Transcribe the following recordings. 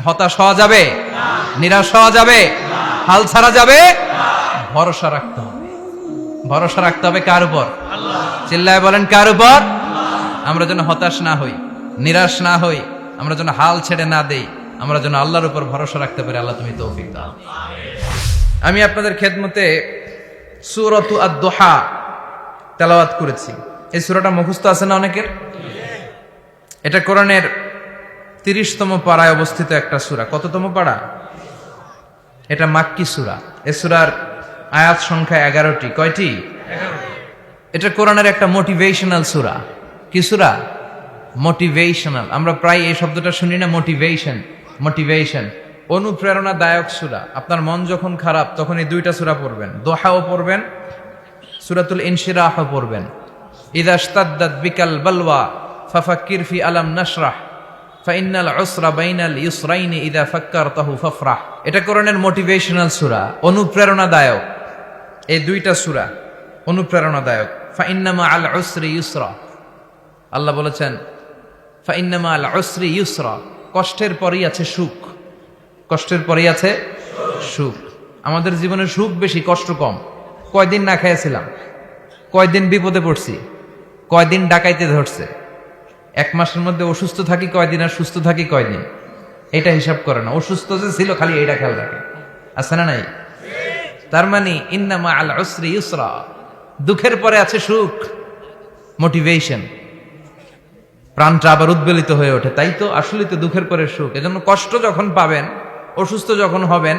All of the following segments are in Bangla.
হতাশ হওয়া যাবে? নিরাশ হওয়া যাবে? হাল ছাড়া যাবে? ভরসা রাখতে হবে। ভরসা রাখতে হবে কার উপর? চিল্লায় বলেন কার উপর? আমরা যেন হতাশ না হই, নিরাশ না হই, আমরা যেন হাল ছেড়ে না দেই, আমরা যেন আল্লাহর উপর ভরসা রাখতে পারি। আল্লাহ তুমি তৌফিক দাও। আমি আপনাদের খেদমতে সূরাতু আদ-দুহা তেলাওয়াত করেছি। এই সূরাটা মুখস্থ আছে না অনেকের? এটা কোরআনের 30তম পারায় অবস্থিত একটা সূরা। কততম পারা? এটা মাক্কি সূরা। এই সূরার আয়াত সংখ্যা 11টি। কয়টি? 11টি। এটা কোরআনের একটা মোটিভেশনাল সূরা। কি সূরা? মোটিভেশনাল। আমরা প্রায় এই শব্দটা শুনি না, মোটিভেশন। মোটিভেশন, অনুপ্রেরণাদায়ক সূরা। আপনার মন যখন খারাপ তখন এই দুইটা সূরা পড়বেন, দোহাও পড়বেন, সূরাতুল ইনশিরাহও পড়বেন। ইযা ইশতাদ্দাত বিকাল বালওয়া ফাফাক্কির ফি আলাম নাশরাহ ফাইন্নাল উসরা বাইনাল ইউসরাইনি ইযা ফাক্কারতাহু ফাফরাহ। এটা কোরআনের মোটিভেশনাল সূরা, অনুপ্রেরণাদায়ক। এই দুইটা সূরা অনুপ্রেরণাদায়ক। ফাইন্না মাআল উসরি ইউসরা। আল্লাহ বলেছেন ফাইন্না মাআল উসরি ইউসরা, কষ্টের পরেই আছে সুখ। কষ্টের পরেই আছে সুখ। আমাদের জীবনে সুখ বেশি, কষ্ট কম। কয়দিন না খেয়েছিলাম, কয়দিন বিপদে পড়ছি, কয়দিন ডাকাইতে ধরছে, এক মাসের মধ্যে অসুস্থ থাকি কয়দিন আর সুস্থ থাকি কয়দিন, এটা হিসাব করে না। অসুস্থ যে ছিল খালি এইটা খেয়াল রাখে, আছে না নাই? তার মানে ইন্না মাআল উসরি ইউসরা, দুঃখের পরে আছে সুখ। মোটিভেশন, প্রাণটা আবার উদ্বেলিত হয়ে ওঠে। তাই তো, আসলে তো দুঃখের পরে সুখ। এজন্য কষ্ট যখন পাবেন, অসুস্থ যখন হবেন,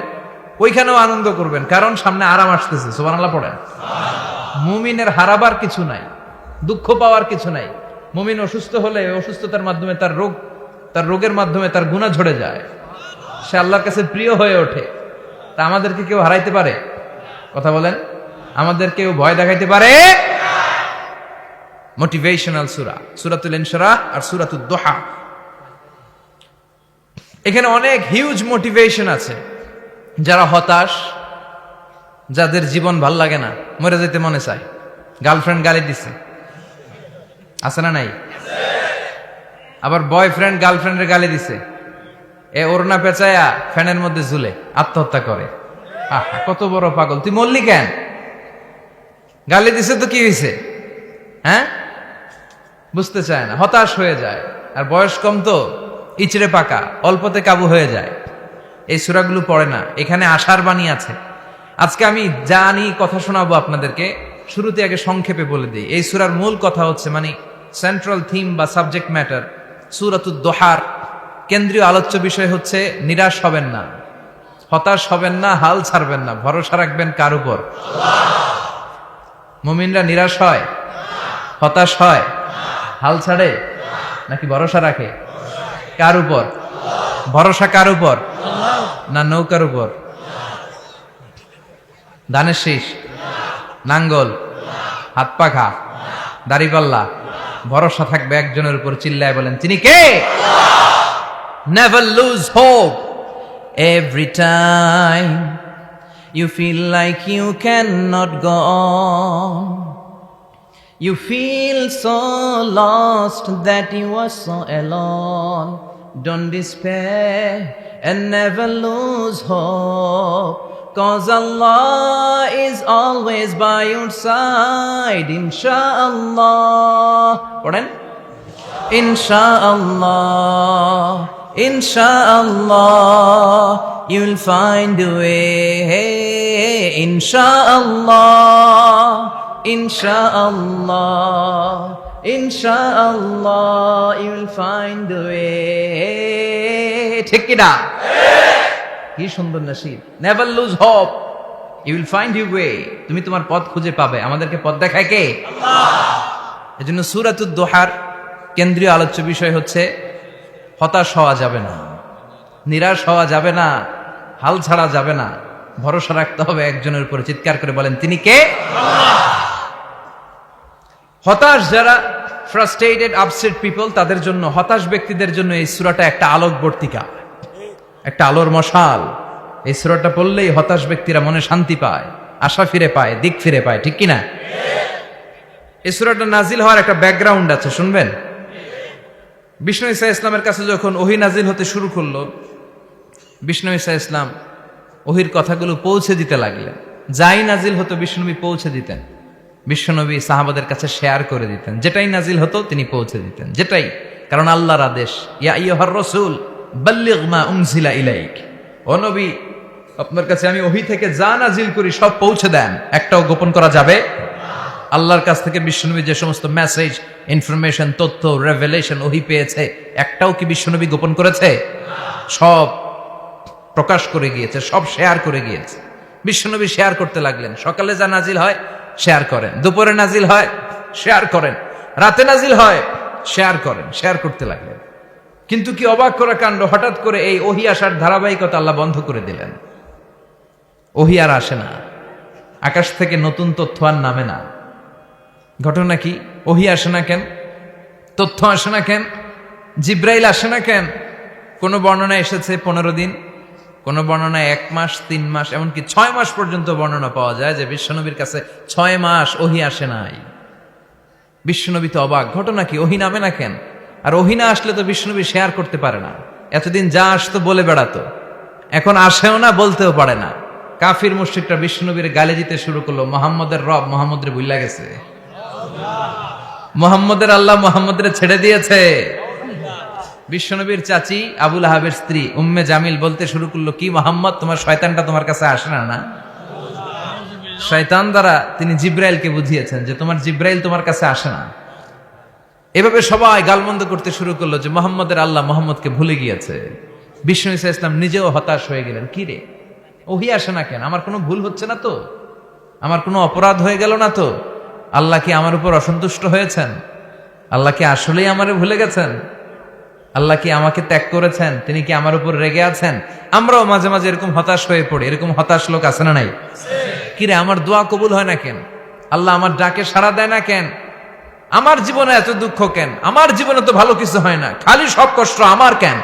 ওইখানেও আনন্দ করবেন, কারণ সামনে আরাম আসতেছে। সুবহানাল্লাহ পড়েন। মুমিনের হারাবার কিছু নাই, দুঃখ পাওয়ার কিছু নাই। মুমিন অসুস্থ হলে অসুস্থতার মাধ্যমে তার রোগের মাধ্যমে তার গুনাহ ঝরে যায়, সে আল্লাহর কাছে প্রিয় হয়ে ওঠে। তা আমাদেরকে কেউ হারাইতে পারে? কথা বলেন, আমাদের কেউ ভয় দেখাইতে পারে? মোটিভেশনাল সূরা, সূরাতুল ইনশিরাহ আর সূরাতুদ দুহা। এখানে অনেক হিউজ মোটিভেশন আছে। যারা হতাশ, যাদের জীবন ভাল লাগে না, মরে যেতে মনে চায়, গার্লফ্রেন্ড গালি দিছে, আছে না নাই? আবার বয়ফ্রেন্ড গার্লফ্রেন্ডের গালি দিছে, এ ওড়না পেঁচায়া ফ্যানের মধ্যে ঝুলে আত্মহত্যা করে। আহা, কত বড় পাগল তুই, মরলি কেন? গালি দিছে তো কি হয়েছে? হ্যাঁ, বুঝতে চায় না, হতাশ হয়ে যায়। আর বয়স কম তো, ইচড়ে পাকা, অল্পতে কাবু হয়ে যায়। এই সূরাগুলো পড়ে না। এখানে আশার বাণী আছে। আজকে আমি জানি কথা শোনাবো আপনাদেরকে, শুরুতে আগে সংক্ষেপে বলে দিই। এই সূরার মূল কথা হচ্ছে, মানে সেন্ট্রাল থিম বা সাবজেক্ট ম্যাটার, সূরাতুদ দুহার কেন্দ্রীয় আলোচ্য বিষয় হচ্ছে নিরাশ হবেন না, হতাশ হবেন না, হাল ছাড়বেন না। ভরসা রাখবেন কার উপর? মুমিনরা নিরাশ হয়, হতাশ হয়, হাল ছাড়ে নাকি ভরসা রাখে? কার উপর ভরসা? কার উপর? না নৌকার উপর? ধানের শীষ, নাঙ্গল, হাত পাখা, দাড়িপাল্লা? ভরসা থাকবে একজনের উপর। চিল্লায় বলেন, তিনি কে? Never lose hope. Every time you feel like you cannot go on, you feel so lost that you are so alone. Don't despair and never lose hope, 'cause Allah is always by your side. Inshallah. Pardon? Inshallah, Inshallah, you'll find a way. Inshallah, Inshallah, Inshallah, you'll find a way. ঠিক কি না? কি সুন্দর নসিব। Never lose hope, you will find your way. তুমি তোমার পথ খুঁজে পাবে। আমাদেরকে পথ দেখায় কে? আল্লাহ। এজন্য সূরাতুদ দুহার কেন্দ্রীয় আলোচ্য বিষয় হচ্ছে হতাশ হওয়া যাবে না, নিরাশ হওয়া যাবে না, হাল ছাড়া যাবে না। ভরসা রাখতে হবে একজনের উপরে। চিৎকার করে বলেন, তিনি কে? হতাশ যারা, ফ্রাস্ট্রেটেড, আপসেট পিপল, তাদের জন্য, হতাশ ব্যক্তিদের জন্য এই সূরাটা একটা আলোকবর্তিকা, একটা আলোর মশাল। এই সূরাটা পড়লেই হতাশ ব্যক্তিরা মনে শান্তি পায়, আশা ফিরে পায়, দিক ফিরে পায়। ঠিক কিনা? এই সূরাটা নাজিল হওয়ার একটা ব্যাকগ্রাউন্ড আছে, শুনবেন। বিষ্ণু ঈসা ইসলামের কাছে যখন ওহী নাজিল হতে শুরু করলো, বিষ্ণু ঈসা ইসলাম ওহির কথাগুলো পৌঁছে দিতে লাগলেন। যাই নাজিল হতো বিষ্ণুনবী পৌঁছে দিতেন। বিশ্বনবী সাহাবাদের কাছে শেয়ার করে দিতেন, যেটাই নাজিল হতো তিনি পৌঁছে দিতেন, যেটাই, কারণ আল্লাহর আদেশ, ইয়া আইয়ুহার রাসূল বাল্লিগ মা উনজিলা ইলাইক, ও নবী আপনার কাছে আমি ওহী থেকে যা নাজিল করি সব পৌঁছে দেন, একটাও গোপন করা যাবে। আল্লাহর কাছ থেকে বিশ্বনবী যে সমস্ত মেসেজ, ইনফরমেশন, তথ্য, রেভেলেশন ওহী পেয়েছে, একটাও কি বিশ্বনবী গোপন করেছে? সব প্রকাশ করে গিয়েছে, সব শেয়ার করে গিয়েছে। বিশ্বনবী শেয়ার করতে লাগলেন। সকালে যা নাজিল হয় শেয়ার করেন, দুপুরে নাজিল হয় শেয়ার করেন, রাতে নাজিল হয় শেয়ার করেন, শেয়ার করতে লাগলেন। কিন্তু কি অবাক করা কাণ্ড, হঠাৎ করে এই ওহী আসার ধারাবাহিকতা আল্লাহ বন্ধ করে দিলেন। ওহী আর আসে না, আকাশ থেকে নতুন তথ্য আর নামে না। ঘটনা কি? ওহী আসে না কেন? তথ্য আসে না কেন? জিব্রাইল আসে না কেন? কোন বর্ণনায় এসেছে 15 দিন, কোন বর্ণনায় 1 মাস, 3 মাস, এমনকি 6 মাস পর্যন্ত বর্ণনা পাওয়া যায় যে বিশ্বনবীর কাছে 6 মাস ওহী আসে নাই। বিশ্বনবী তো অবাক, ঘটনা কি? ওহী নামে না কেন? আর ওহী না আসলে তো বিশ্বনবী শেয়ার করতে পারে না। এতদিন যা আসতো বলে বেড়াতো, এখন আসেও না, বলতেও পারে না। কাফির মুশরিকরা বিশ্বনবীর গালি দিতে শুরু করলো, মুহাম্মদের রব মুহাম্মদের ভুইলা গেছে, মুহাম্মদের আল্লাহ মুহাম্মদের ছেড়ে দিয়েছে। বিশ্বনবীর চাচি আবু লাহাবের স্ত্রী উম্মে জামিল বলতে শুরু করলো, কি মুহাম্মদ, তোমার শয়তানটা তোমার কাছে আসে না? না, শয়তান দ্বারা তিনি জিব্রাইলকে বুঝিয়েছেন যে তোমার জিব্রাইল তোমার কাছে আসে না। এভাবে সবাই গালমন্দ করতে শুরু করলো যে মুহাম্মদের আল্লাহ মুহাম্মদকে ভুলে গিয়েছে। বিষ্ণু ঈসা ইসলাম নিজেও হতাশ হয়ে গেলেন, কি রে ওহী আসে না কেন? আমার কোনো ভুল হচ্ছে না তো? আমার কোনো অপরাধ হয়ে গেল না তো? আল্লাহ কি আমার উপর অসন্তুষ্ট হয়েছেন? আল্লাহ কি আসলেই আমারে ভুলে গেছেন? আল্লাহ কি আমাকে ত্যাগ করেছেন? তিনি কি আমার উপর রেগে আছেন? আমরাও মাঝে মাঝে এরকম হতাশ হয়ে পড়ি। এরকম হতাশ লোক আছে না নাই? কিরে আমার দোয়া কবুল হয় না কেন? আল্লাহ আমার ডাকে সাড়া দেয় না কেন? আমার জীবনে এত দুঃখ কেন? আমার জীবনে তো ভালো কিছু হয় না, খালি সব কষ্ট আমার কেন?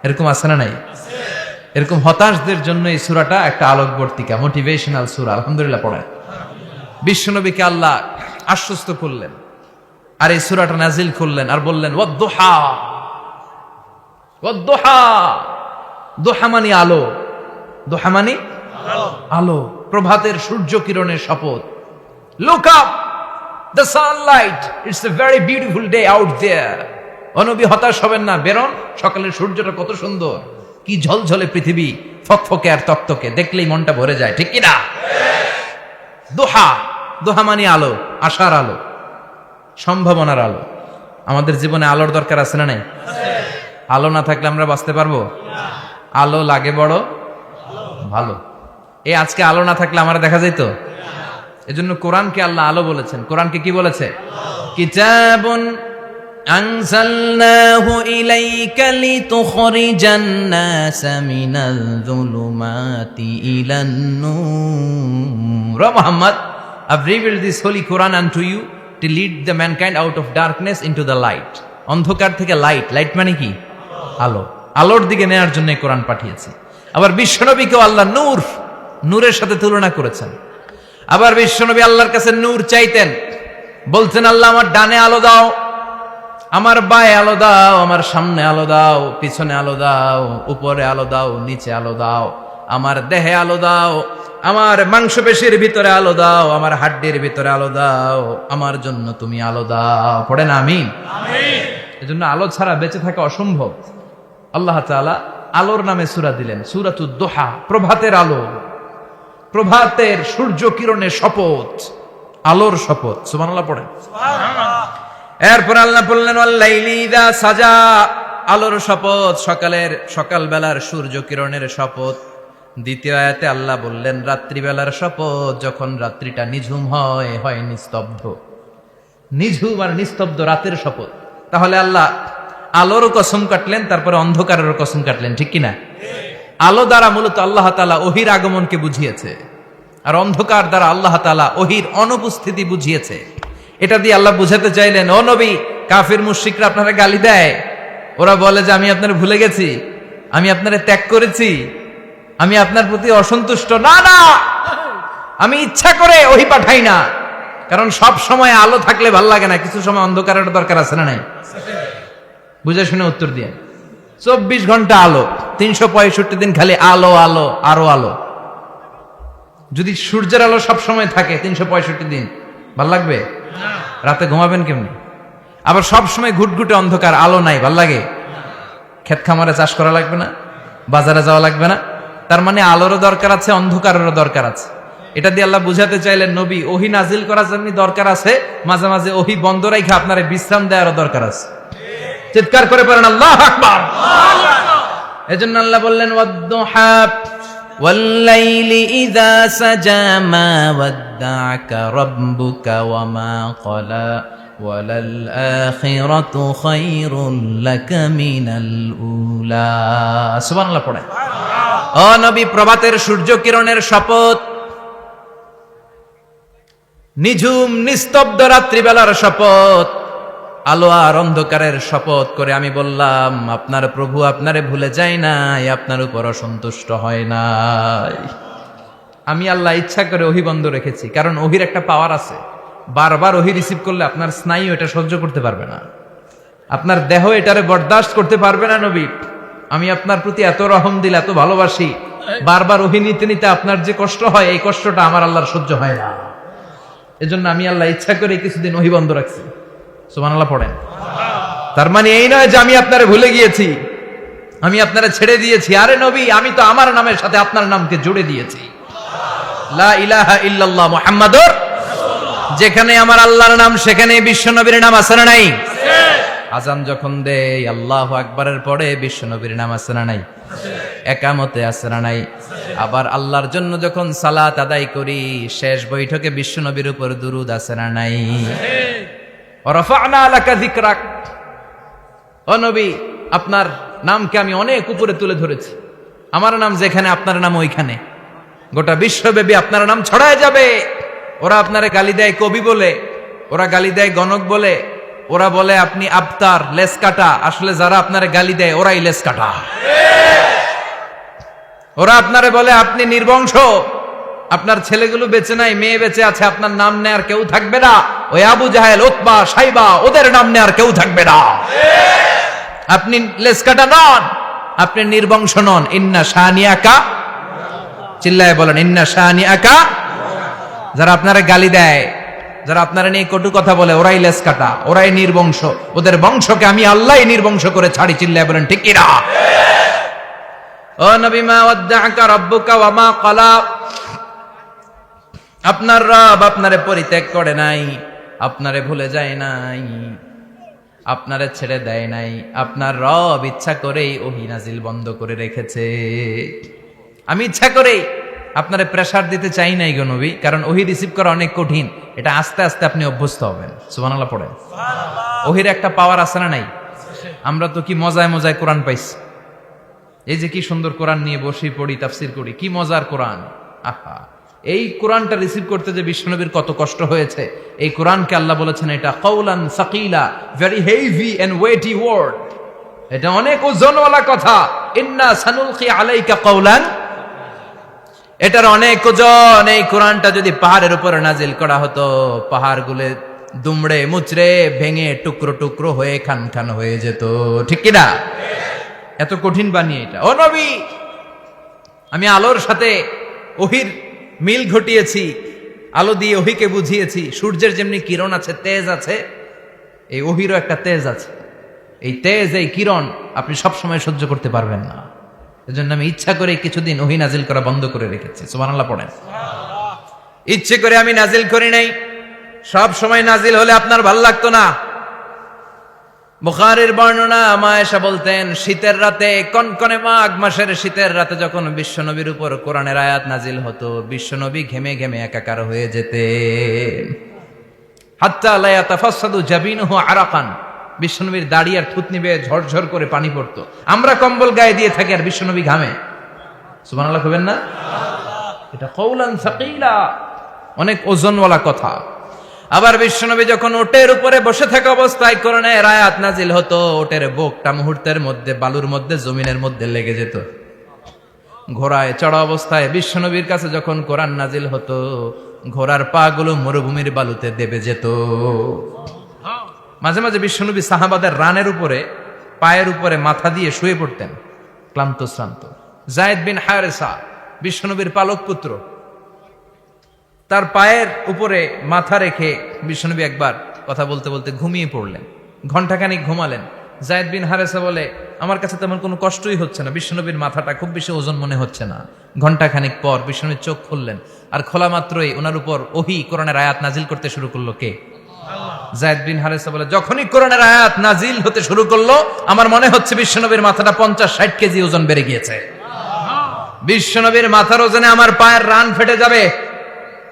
এরকম আছে না নাই? এরকম হতাশদের জন্য এই সূরাটা একটা আলোকবর্তিকা, মোটিভেশনাল সূরা। আলহামদুলিল্লাহ পড়েন। বিশ্বনবীকে আল্লাহ আশ্বস্ত করলেন আর এই সূরাটা নাজিল করলেন আর বললেন, ওয়াদ-দুহা, ওয়াদ-দুহা, দুহা মানে আলো, দুহা মানে আলো, প্রভাতের সূর্য কিরণের শপথ। Look up, the sunlight, it's a very beautiful day out there. ও নবী হতাশ হবেন না, বেরোন, সকালের সূর্যটা কত সুন্দর, কি ঝলঝলে পৃথিবী, ফকফকে আর তকতকে, দেখলেই মনটা ভরে যায়, ঠিক কি না? দোহা, দোহা মানে আলো, আশার আলো, সম্ভাবনার আলো। আমাদের জীবনে আলোর দরকার আছে না নাই? আলো না থাকলে আমরা বাঁচতে পারবো? আলো লাগে বড় ভালো। এই আজকে আলো না থাকলে আমার দেখা যাইতো? এজন্য কোরআনকে আল্লাহ আলো বলেছেন। কোরআনকে কি বলেছে? কিতাবুন আনজালনাহু ইলাইকা লিতুখরিজান নাসা মিনাল যুলুমাতি ইলান নূর। Muhammad, I've revealed this holy Quran unto you to lead the mankind out of darkness into the light. অন্ধকার থেকে লাইট, লাইট মানে কি? আলো, আলোর দিকে নেয়ার জন্য কোরআন পাঠিয়েছি। আবার বিশ্বনবীকেও আল্লাহ নূর, নূরের সাথে তুলনা করেছেন। আবার বিশ্বনবী আল্লাহর কাছে নূর চাইতেন, বলতেন, আল্লাহ আমার ডানে আলো দাও, আমার বায়ে আলো দাও, আমার সামনে আলো দাও, পিছনে আলো দাও, উপরে আলো দাও, নিচে আলো দাও, আমার দেহে আলো দাও, আমার মাংসপেশির ভিতরে আলো দাও, আমার হাড্ডির ভিতরে আলো দাও, আমার জন্য তুমি আলো দাও। পড়েন আমিন। এজন্য আলো ছাড়া বেঁচে থাকা অসম্ভব। আল্লাহ তাআলা আলোর নামে সূরা দিলেন, সূরাতুদ দুহা, প্রভাতের আলো, প্রভাতের সূর্য কিরণের শপথ, আলোর শপথ। সুবহানাল্লাহ পড়েন। এরপর আল্লাহ বললেন, ওয়াল-লাইলি ইযা সাজা, আলোর শপথ, সকালবেলার সূর্য কিরণের শপথ। দ্বিতীয় আয়াতে আল্লাহ বললেন, রাত্রিবেলার শপথ, যখন রাত্রিটা নিঝুম হয় নিস্তব্ধ, নিঝুম আর নিস্তব্ধ রাতের শপথ। তাহলে আল্লাহ আলোরও কসম কাটলেন, তারপরে অন্ধকারেরও কসম কাটলেন, ঠিক কিনা? আলো দ্বারা মূলত আল্লাহ তাআলা ওহীর আগমনকে বুঝিয়েছে, আর অন্ধকার দ্বারা আল্লাহ তাআলা ওহীর অনুপস্থিতি বুঝিয়েছে। এটা দিয়ে আল্লাহ বুঝাতে চাইলেন, ও নবী, কাফির মুশরিকরা আপনারা গালি দেয়, ওরা বলে যে আমি আপনারে ভুলে গেছি, আমি আপনারে ত্যাগ করেছি, আমি আপনার প্রতি অসন্তুষ্ট। না না, আমি ইচ্ছা করে ওহী পাঠাই না, কারণ সব সময় আলো থাকলে ভাল লাগে না, কিছু সময় অন্ধকারের দরকার আছে না নাই? বুঝে শুনে উত্তর দিয়ে 24 ঘন্টা আলো, 365 দিন খালি আলো আলো আরো আলো। যদি সূর্যের আলো সব সময় থাকে 365 দিন, ভাল লাগবে? রাতে ঘুমাবেন কেমনি? আবার সব সময় ঘুটঘুটে অন্ধকার, আলো নাই, ভাল লাগে? ক্ষেত খামারে চাষ করা লাগবে না, বাজারে যাওয়া লাগবে না। তার মানে আলোরও দরকার আছে, অন্ধকারেরও দরকার আছে। এটা দিয়ে আল্লাহ বুঝাতে চাইলেন নবী ওহী নাজিল করার জন্য দরকার আছে, মাঝে মাঝে ওহী বন্ধ রাখা আপনারে বিশ্রাম দেওয়ারও দরকার আছে। চিৎকার করে পড়েন আল্লাহু আকবার। এজন্য আল্লাহ বললেন ওয়াদ-দুহা ওয়াল-লাইলি ইযা সাজা মা ওয়াদ্দা'আকা রাব্বুকা ওয়া মা ক্বালা ওয়ালাল আখিরাতু খায়রুল লাকা মিনাল উলা। সুবহানাল্লাহ পড়েন। ও নবী, প্রভাতের সূর্য কিরণের শপথ, নিঝুম নিস্তব্ধ রাত্রিবেলার শপথ, আলো আর অন্ধকারের শপথ করে আমি বললাম আপনার প্রভু আপনারে ভুলে যায় নাই, আপনার উপর অসন্তুষ্ট হয় নাই। আমি আল্লাহ ইচ্ছা করে ওহী বন্ধ রেখেছি, কারণ ওহীর একটা পাওয়ার আছে। বারবার ওহী রিসিভ করলে আপনার স্নায়ু এটা সহ্য করতে পারবে না, আপনার দেহ এটারে বরদাস্ত করতে পারবে না। নবী, আমি আপনার প্রতি এত রহম দিল, এত ভালোবাসি, বারবার ওহী নিতে নিতে আপনার যে কষ্ট হয়, এই কষ্টটা আমার আল্লাহর সহ্য হয় না। এজন্য আমি আল্লাহ ইচ্ছা করে কিছুদিন ওহী বন্ধ রাখছি। সুবহানাল্লাহ পড়েন। তার মানে এই নয় যে আমি আপনারে ভুলে গিয়েছি, আমি আপনারে ছেড়ে দিয়েছি। আরে নবী, আমি তো আমার নামের সাথে আপনার নামকে জুড়ে দিয়েছি। লা ইলাহা ইল্লাল্লাহ মুহাম্মাদুর রাসূলুল্লাহ। যেখানে আমার আল্লাহর নাম সেখানে বিশ্ব নবীর নাম আছে না নাই? আজান যখন দেই আল্লাহু আকবারের পরে বিশ্ব নবীর নাম আছে না নাই? একামতে আছে না নাই? আবার আল্লাহর জন্য যখন সালাত আদায় করি শেষ বৈঠকে বিশ্ব নবীর উপর দুরূদ আছে না নাই? রাফা'না লাকা যিকরাক। ও নবী, আপনার নামকে আমি অনেক উপরে তুলে ধরেছি। আমার নাম যেখানে আপনার নাম ওইখানে, গোটা বিশ্বব্যাপী আপনার নাম ছড়ায় যাবে। ওরা আপনারে গালি দেয় কবি বলে, ওরা গালি দেয় গণক বলে, ওরা বলে আপনি আবতার, লেস কাটা। আসলে যারা আপনারে গালি দেয় ওরাই লেস কাটা। ওরা আপনারে বলে আপনি নির্বংশ, আপনার ছেলেগুলো বেঁচে নাই, মেয়ে বেঁচে আছে, আপনার নাম নেয়ার কেউ থাকবে না। ওই আবু জাহেল, উতবা, সাইবা, ওদের নাম নেয়ার কেউ থাকবে না। আপনি লেসকাটা নন, আপনি নির্বংশ নন। ইন্না শানিয়াকা, চিল্লায় বলেন ইন্না শানিয়াকা। যারা আপনারা গালি দেয়, যারা আপনারা নিয়ে কটু কথা বলে, ওরাই লেসকাটা, ওরাই নির্বংশ। ওদের বংশকে আমি আল্লাহই নির্বংশ করে ছাড়ি। চিল্লায় বলেন ঠিক কিনা? ও নবী, মা ওয়াদ্দা'আকা রাব্বুকা ওয়া মা ক্বালা। আপনার রব আপনারে পরিত্যাগ করে নাই, আপনারে ভুলে যায় নাই, আপনারে ছেড়ে দেয় নাই। আপনার রব ইচ্ছা করেই ওহী নাজিল বন্ধ করে রেখেছে। আমি ইচ্ছা করেই আপনারে প্রেসার দিতে চাই নাই গো নবী, কারণ ওহী রিসিভ করা অনেক কঠিন। এটা আস্তে আস্তে আপনি অভ্যস্ত হবেন। সুবহানাল্লাহ পড়েন। ওহীর একটা পাওয়ার আছে না নাই? আমরা তো কি মজায় মজায় কোরআন পাইছি। এই যে কি সুন্দর কোরআন নিয়ে বসি, পড়ি, তাফসির করি, কি মজার কোরআন। আহা, এই কোরআনটা রিসিভ করতে যে বিশ্বনবীর কত কষ্ট হয়েছে। এই কোরআনকে আল্লাহ বলেছেন এটা কাউলান সাকিলা, very heavy and weighty word. এটা অনেক ওজনওয়ালা কথা। ইন্না সানুলকি আলাইকা কাউলান, এটার অনেক ওজন। এই কোরআনটা যদি পাহাড়ের উপরে নাজিল করা হতো, পাহাড়গুলো দুমড়ে মুচড়ে ভেঙে টুকরো টুকরো হয়ে খান খান হয়ে যেত। ঠিক কিনা? এত কঠিন বানিয়ে এটা। ও নবী, আমি আলোর সাথে ওহীর মিল ঘটিয়েছি, আলো দিয়ে ওহীকে বুঝিয়েছি। সূর্যের যেমনি কিরণ আছে, তেজ আছে, এই ওহীরও একটা তেজ আছে। এই তেজ, এই কিরণ আপনি সবসময় সহ্য করতে পারবেন না। এজন্য আমি ইচ্ছা করে কিছুদিন ওহী নাজিল করা বন্ধ করে রেখেছি। সুবহানাল্লাহ পড়েন। ইচ্ছে করে আমি নাজিল করি নাই। সব সময় নাজিল হলে আপনার ভাল লাগতো না। বুখারীর বর্ণনা, মা আয়েশা বলতেন শীতের রাতে, কনকনে মাঘ মাসের শীতের রাতে যখন বিশ্বনবীর উপর কোরআনের আয়াত নাজিল হতো, বিশ্বনবী ঘেমে ঘেমে একাকার হয়ে যেতেন। হাত্তা লা ইয়াতাফাসসাদু জাবিনুহু আরাকান, বিশ্বনবীর দাড়ি আর থুতনি বেয়ে ঝরঝর করে পানি পড়তো। আমরা কম্বল গায়ে দিয়ে থাকি আর বিশ্বনবী ঘামে। সুবহানাল্লাহ কইবেন না? এটা কাউলান সাকিলা, অনেক ওজনওয়ালা কথা। আবার বিশ্বনবী যখন ওটের উপরে বসে থাকা অবস্থায় কোরআনের আয়াত নাজিল হতো, ওটের বুকটা মুহূর্তের মধ্যে বালুর মধ্যে, জমিনের মধ্যে লেগে যেত। ঘোড়ায় চড়া অবস্থায় বিশ্বনবীর কাছে যখন কোরআন নাজিল হতো, ঘোড়ার পা গুলো মরুভূমির বালুতে দেবে যেত। মাঝে মাঝে বিশ্বনবী সাহাবাদের রানের উপরে পায়ের উপরে মাথা দিয়ে শুয়ে পড়তেন ক্লান্ত শ্রান্ত। যায়েদ বিন হারেসা বিশ্বনবীর পালক পুত্র, তার পায়ের উপরে মাথা রেখে বিশ্বনবী একবার কথা বলতে বলতে ঘুমিয়ে পড়লেন। ঘন্টাখানিক ঘুমালেন। যায়েদ বিন হারেসা বলে, আমার কাছে তেমন কোনো কষ্টই হচ্ছে না, বিশ্বনবীর মাথাটা খুব বেশি ওজন মনে হচ্ছে না। ঘন্টাখানিক পর বিশ্বনবীর চোখ খুললেন, আর খোলা মাত্রই ওনার উপর ওহী কোরআনের আয়াত নাজিল করতে শুরু করলো। কে? যায়েদ বিন হারেসা বলে, যখনই কোরআনের আয়াত নাজিল হতে শুরু করলো আমার মনে হচ্ছে বিশ্বনবীর মাথাটা 50-60 কেজি ওজন বেড়ে গিয়েছে। বিশ্বনবীর মাথার ওজনে আমার পায়ের রান ফেটে যাবে,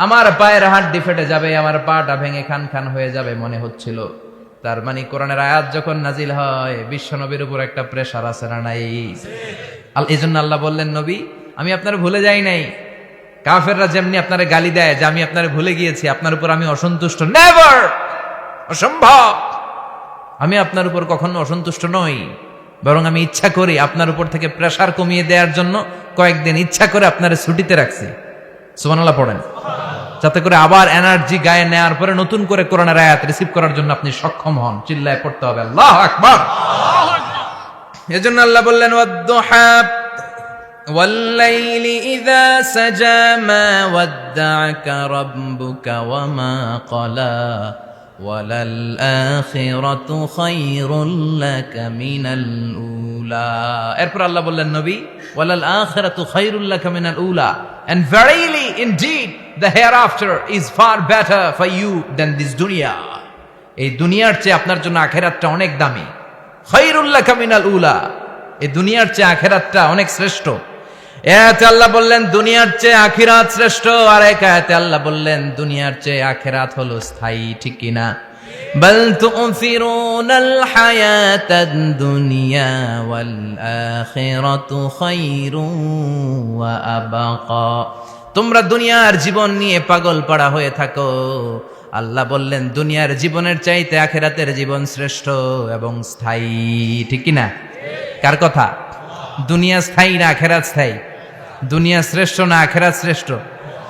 আমার পায়ের হাড্ডি ফেটে যাবে, আমার পাটা ভেঙে খান খান হয়ে যাবে মনে হচ্ছিল। তার মানে কোরআনের আয়াত যখন নাজিল হয় বিশ্বনবীর উপর একটা প্রেসার আছে না নাই? এই জন্য আল্লাহ বললেন, নবী আমি আপনার ভুলে যাই নাই। কাফেররা যেমনি আপনারে গালি দেয় যে আমি আপনারে ভুলে গিয়েছি, আপনার উপর আমি অসন্তুষ্ট, নেভার, অসম্ভব। আমি আপনার উপর কখনো অসন্তুষ্ট নই, বরং আমি ইচ্ছা করি আপনার উপর থেকে প্রেসার কমিয়ে দেওয়ার জন্য কয়েকদিন ইচ্ছা করে আপনারে ছুটিতে রাখছি। সুবহানাল্লাহ পড়েন, যাতে করে আবার এনার্জি গায়ে নেওয়ার পরে নতুন করে কোরআনের আয়াত রিসিভ করার জন্য আপনি সক্ষম হন। চিল্লায় পড়তে হবে আল্লাহু আকবার। এজন্য আল্লাহ বললেন, ওয়াদ-দুহা ওয়াল-লাইলি ইযা সাজা মা ওয়াদ্দা'আকা রাব্বুকা ওয়া মা ক্বালা ওয়ালাল আখিরাতু খায়রুল লাকা মিনাল উলা। এরপর আল্লাহ বললেন, নবী ওয়ালাল আখিরাতু খায়রুল লাকা মিনাল উলা, and verily indeed the hereafter is far better for you than this dunya. এই দুনিয়ার চেয়ে আপনার জন্য আখিরাতটা অনেক দামি। খায়রুল লাকা মিনাল উলা, এই দুনিয়ার চেয়ে আখিরাতটা অনেক শ্রেষ্ঠ। এতে আল্লাহ বললেন দুনিয়ার চেয়ে আখিরাত শ্রেষ্ঠ, আর এক আয়াতে আল্লাহ বললেন দুনিয়ার চেয়ে আখিরাত হলো স্থায়ী। ঠিক কি না? বাল তু'থিরুনাল হায়াতাদ দুনিয়া ওয়াল আখিরাতু খায়রুন ওয়া আবাকা। তোমরা দুনিয়ার জীবন নিয়ে পাগল পাড়া হয়ে থাকো, আল্লাহ বললেন দুনিয়ার জীবনের চাইতে আখিরাতের জীবন শ্রেষ্ঠ এবং স্থায়ী। ঠিক কি না? কার কথা? দুনিয়া স্থায়ী না আখিরাত স্থায়ী? দুনিয়া শ্রেষ্ঠ না আখিরাত শ্রেষ্ঠ?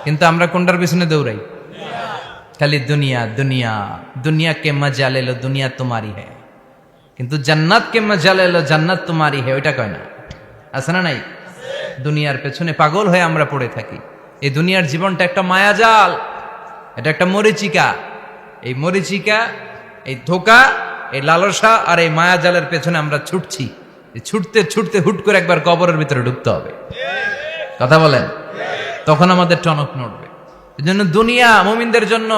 কিন্তু আমরা কোনটার পিছনে দৌড়াই? খালি দুনিয়া দুনিয়া। দুনিয়া কে মজা লে লো, দুনিয়া তোমারি হ্যায়, কিন্তু জান্নাত কে মজা লে লো, জান্নাত তোমারি হ্যায়, ওইটা কয় না? আছে না নাই? দুনিয়ার পেছনে পাগল হয়ে আমরা পড়ে থাকি। এই দুনিয়ার জীবনটা একটা মায়াজাল, এটা একটা মরিচিকা। এই মরিচিকা, এই ধোঁকা, এই লালসা আর এই মায়াজালের পেছনে আমরা ছুটছি। ছুটতে ছুটতে হুট করে একবার কবরের ভিতরে ঢুকতে হবে। কথা বলেন, তখন আমাদের টনক নড়বে। এই জন্য দুনিয়া মুমিনদের জন্য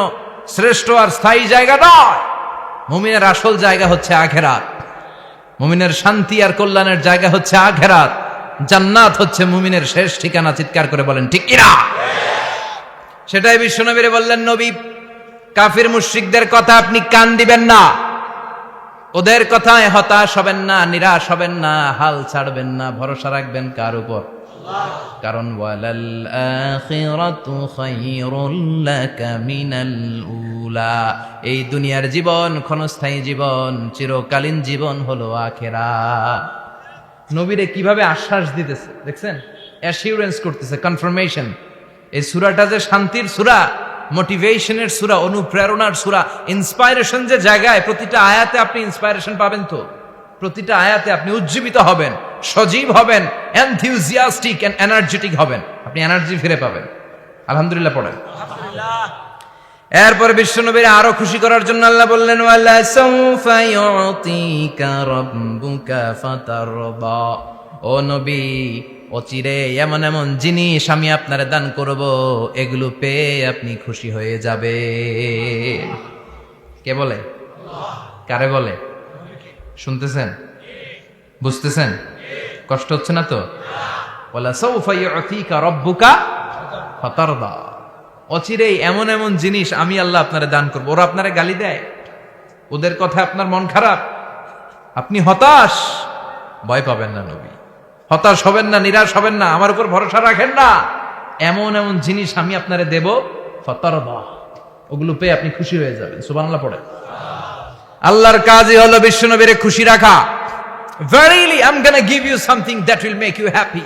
শ্রেষ্ঠ আর স্থায়ী জায়গা নয়। মুমিনের আসল জায়গা হচ্ছে আখিরাত। মুমিনের শান্তি আর কল্যাণের জায়গা হচ্ছে আখিরাত। জান্নাত হচ্ছে মুমিনের শেষ ঠিকানা। চিৎকার করে বলেন ঠিক কিনা? সেটাই বিশ্বনবীরে বললেন, নবী কাফির মুশরিকদের কথা আপনি কান দিবেন না, ওদের কথায় হতাশ হবেন না, নিরাশ হবেন না, হাল ছাড়বেন না, ভরসা রাখবেন কার উপর? কারণ ওয়ালাল আখিরাতু খায়রুল লাকা মিনাল উলা, এই দুনিয়ার জীবন ক্ষণস্থায়ী জীবন, চিরকালীন জীবন হলো আখিরাত। নবীরে কিভাবে আশ্বাস দিতেছে দেখছেন? অ্যাসিউরেন্স করতেছে, কনফার্মেশন। এই সূরাটা যে শান্তির সূরা, মোটিভেশনের সূরা, অনুপ্রেরণার সূরা, ইন্সপাইরেশন যে জায়গায়, প্রতিটা আয়াতে আপনি ইন্সপাইরেশন পাবেন। তো প্রতিটা আয়াতে আপনি উজ্জীবিত হবেন, সজীব হবেন, এনথিউজিয়াস্টিক এন্ড এনার্জেটিক হবেন, আপনি এনার্জি ফিরে পাবেন। আলহামদুলিল্লাহ পড়েন। এরপরে বিশ্বনবীর আরো খুশি করার জন্য আল্লাহ বললেন, ওয়ালা সাউফা ইউতিকা রাব্বুকা ফাতারদা। ও নবী, অচিরে এমন এমন জিনিস আমি আপনারে দান করব, এগুলো পেয়ে আপনি খুশি হয়ে যাবেন। কে বলে? কারে বলে? শুনতেছেন? বুঝতেছেন? কষ্ট হচ্ছে না তো? ওয়ালা সাউফা ইউতিকা রাব্বুকা ফাতারদা। অচিরেই এমন এমন জিনিস আমি আল্লাহ আপনারে দান করবো। ওরা আপনারে গালি দেয়, ওদের কথা আপনার মন খারাপ, আপনি হতাশ, ভয় পাবেন না নবী, হতাশ হবেন না, নিরাশ হবেন না, আমার উপর ভরসা রাখেন না। এমন এমন জিনিস আমি আপনারে দেব, ফাতারদা, ওগুলো পেয়ে আপনি খুশি হয়ে যাবেন। সুবহানাল্লাহ পড়ে। আল্লাহর কাজই হলো বিশ্বনবীরে খুশি রাখা। Verily I'm gonna give you something that will make you happy.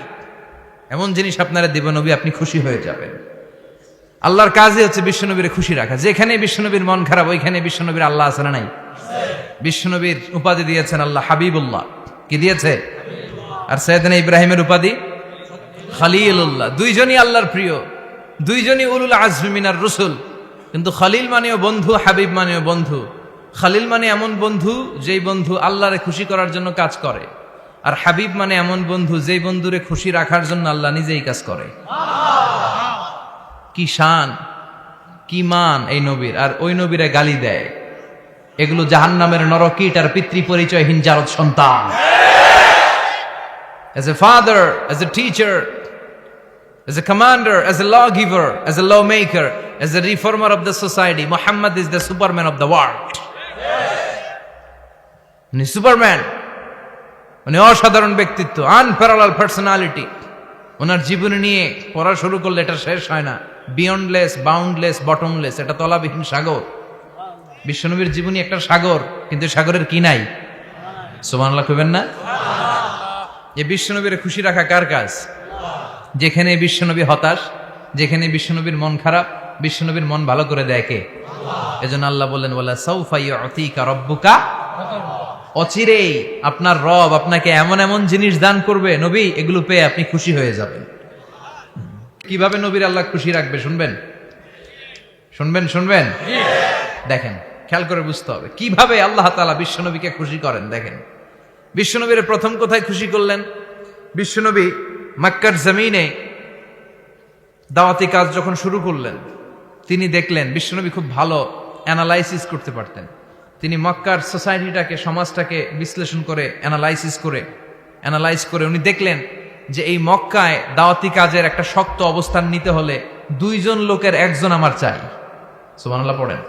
এমন জিনিস আপনারে দেব নবী, আপনি খুশি হয়ে যাবেন। আল্লাহর কাজই হচ্ছে বিশ্বনবীরে খুশি রাখা। যেখানে বিশ্বনবীর মন খারাপ, ওইখানে বিশ্বনবীর আল্লাহ আছে না নাই? বিশ্বনবীর উপাধি দিয়েছেন আল্লাহ হাবিবুল্লাহ। কি দিয়েছে? আর সাইয়েদনা ইব্রাহিমের উপাধি খলিলুল্লাহ। দুইজনই আল্লাহর প্রিয়, দুইজনই উলুল আজমি মিনার রসুল। কিন্তু খলিল মানেও বন্ধু, হাবিব মানেও বন্ধু। খলিল মানে এমন বন্ধু যেই বন্ধু আল্লাহরে খুশি করার জন্য কাজ করে, আর হাবিব মানে এমন বন্ধু যেই বন্ধুরে খুশি রাখার জন্য আল্লাহ নিজেই কাজ করে। কি শান, কি মান এই নবীর! আর ওই নবীরে গালি দেয়। এগুলো জাহান্নামের নরকীট আর পিতৃ পরিচয়হীন জারদ সন্তান। As a father, as a teacher, as a commander, as a lawgiver, as a lawmaker, as a reformer of the society, Muhammad is the Superman of the world. উনি সুপারম্যান, উনি অসাধারণ ব্যক্তিত্ব, আনপ্যারালাল পার্সোনালিটি। ওনার জীবনী নিয়ে পড়া শুরু করলে এটা শেষ হয় না। বিয়ন্ডলেস, বাউন্ডলেস, বটমলেস, এটা তলাবিহীন সাগর। বিশ্বনবীর জীবনী একটা সাগর, কিন্তু সাগরের কি নাই? সুবহানাল্লাহ কইবেন না? এই বিশ্বনবীর খুশি রাখা কার কাজ? যেখানে বিশ্বনবী হতাশ, যেখানে বিশ্বনবীর মন খারাপ, বিশ্বনবীর মন ভালো করে দেয় কে? এজন্য আল্লাহ বললেন, ওয়ালা সাউফা ইউতিকা রাব্বুকা, অচিরেই আপনার রব আপনাকে এমন এমন জিনিস দান করবে নবী, এগুলো পেয়ে আপনি খুশি হয়ে যাবেন। কিভাবে নবীর আল্লাহ খুশি রাখবে শুনবেন? শুনবেন? দেখেন, খেয়াল করে বুঝতে হবে কিভাবে আল্লাহ তাআলা বিশ্বনবীকে খুশি করেন। দেখেন, বিশ্বনবীর প্রথম কোথায় খুশি করলেন? বিশ্বনবী মক্কার জমিনে দাওয়াতি কাজ যখন শুরু করলেন, তিনি দেখলেন বিশ্বনবী খুব ভালো অ্যানালাইসিস করতে পারতেন। তিনি মক্কার সোসাইটিটাকে, সমাজটাকে বিশ্লেষণ করে অ্যানালাইজ করে উনি দেখলেন যে এই মক্কায় দাওয়াতি কাজের একটা শক্ত অবস্থান নিতে হলে দুইজন লোকের একজন আমার চাই। সুবহানাল্লাহ পড়েন।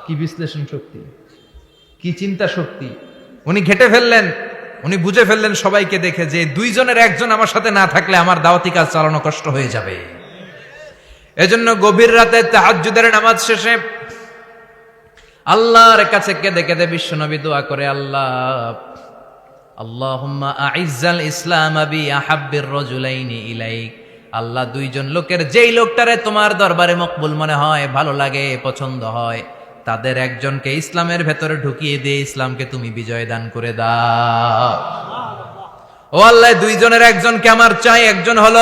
কি বিশ্লেষণ শক্তি, কি চিন্তা শক্তি! উনি ঘেটে ফেললেন, উনি বুঝে ফেললেন সবাইকে দেখে যে দুইজনের একজন আমার সাথে না থাকলে আমার দাওয়াতি কাজ চালানো কষ্ট হয়ে যাবে। এজন্য গভীর রাতে তাহাজ্জুদের নামাজ শেষে আল্লাহর কাছে কেঁদে কেঁদে বিশ্বনবী দোয়া করে, আল্লাহুম্মা আইজ্জাল ইসলাম বি আহাব্বির রাজুলাইনি ইলাইক। আল্লাহ, দুইজন লোকের যেই লোকটারে তোমার দরবারে মকবুল মনে হয়, ভালো লাগে, পছন্দ হয়, তাদের একজনকে ইসলামের ভেতরে ঢুকিয়ে দিয়ে ইসলামকে তুমি বিজয় দান করে দাও। ও আল্লাহ, দুইজনের একজনকে আমার চাই। একজন হলো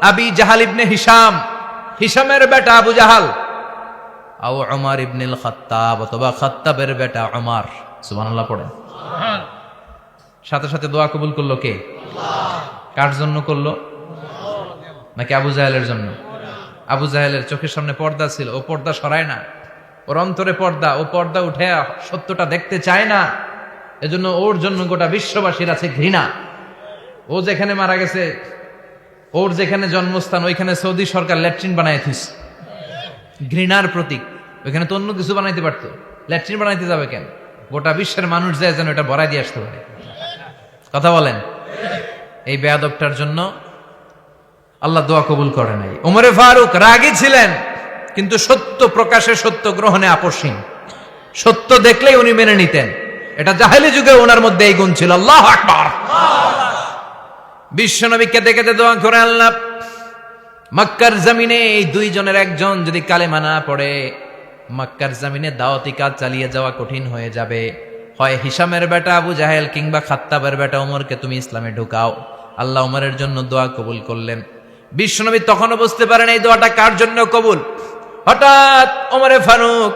আবি জাহাল ইবনে হিশাম, হিশামের বেটা আবু জাহাল, আও উমর ইবনুল খাত্তাব, অথবা খাত্তাবের বেটা উমর। সুবহানাল্লাহ পড়েন। সাথে সাথে দোয়া কবুল করলো কে? কার জন্য করলো? নাকি আবু জাহেলের জন্য? আবু জাহেলের চোখের সামনে পর্দা ছিল, ও পর্দা সরায় না। ওর অন্তরে পর্দা, ও পর্দা উঠে সত্যটা দেখতে চায় না। এজন্য ওর জন্য গোটা বিশ্ববাসীর আছে ঘৃণা। ও যেখানে মারা গেছে, ওর যেখানে জন্মস্থান, ওইখানে সৌদি সরকার ল্যাট্রিন বানায় দিছে। ঘৃণার প্রতীক। ওইখানে তো অন্য কিছু বানাইতে পারতো, ল্যাট্রিন বানাইতে যাবে কেন? গোটা বিশ্বের মানুষ যায় যেন এটা ভরাই দিয়ে আসতে পারে। কথা বলেন। এই বেয়াদবটার জন্য আল্লাহ দোয়া কবুল করে নাই। ওমরে ফারুক রাগী ছিলেন, কিন্তু সত্য প্রকাশে, সত্য গ্রহণে আপোষহীন। সত্য দেখলেই উনি মেনে নিতেন। এটা জাহেলি যুগে ওনার মধ্যে এই গুণ ছিল। আল্লাহু আকবার। বিশ্বনবী কেঁদে কেঁদে দোয়া করে, আল্লাহ, মক্কার জমিনে এই দুইজনের একজন যদি কালেমা না পড়ে, মক্কার জমিনে দাওয়াতি কাজ চালিয়ে যাওয়া কঠিন হয়ে যাবে। হয় হিশামের বেটা আবু জাহেল কিংবা খাত্তাবের বেটা ওমরকে তুমি ইসলামে ঢুকাও। আল্লাহ ওমরের জন্য দোয়া কবুল করলেন। বিশ্বনবী তখনও বুঝতে পারেন এই দোয়াটা কার জন্য কবুল। হঠাৎ ওমরে ফারুক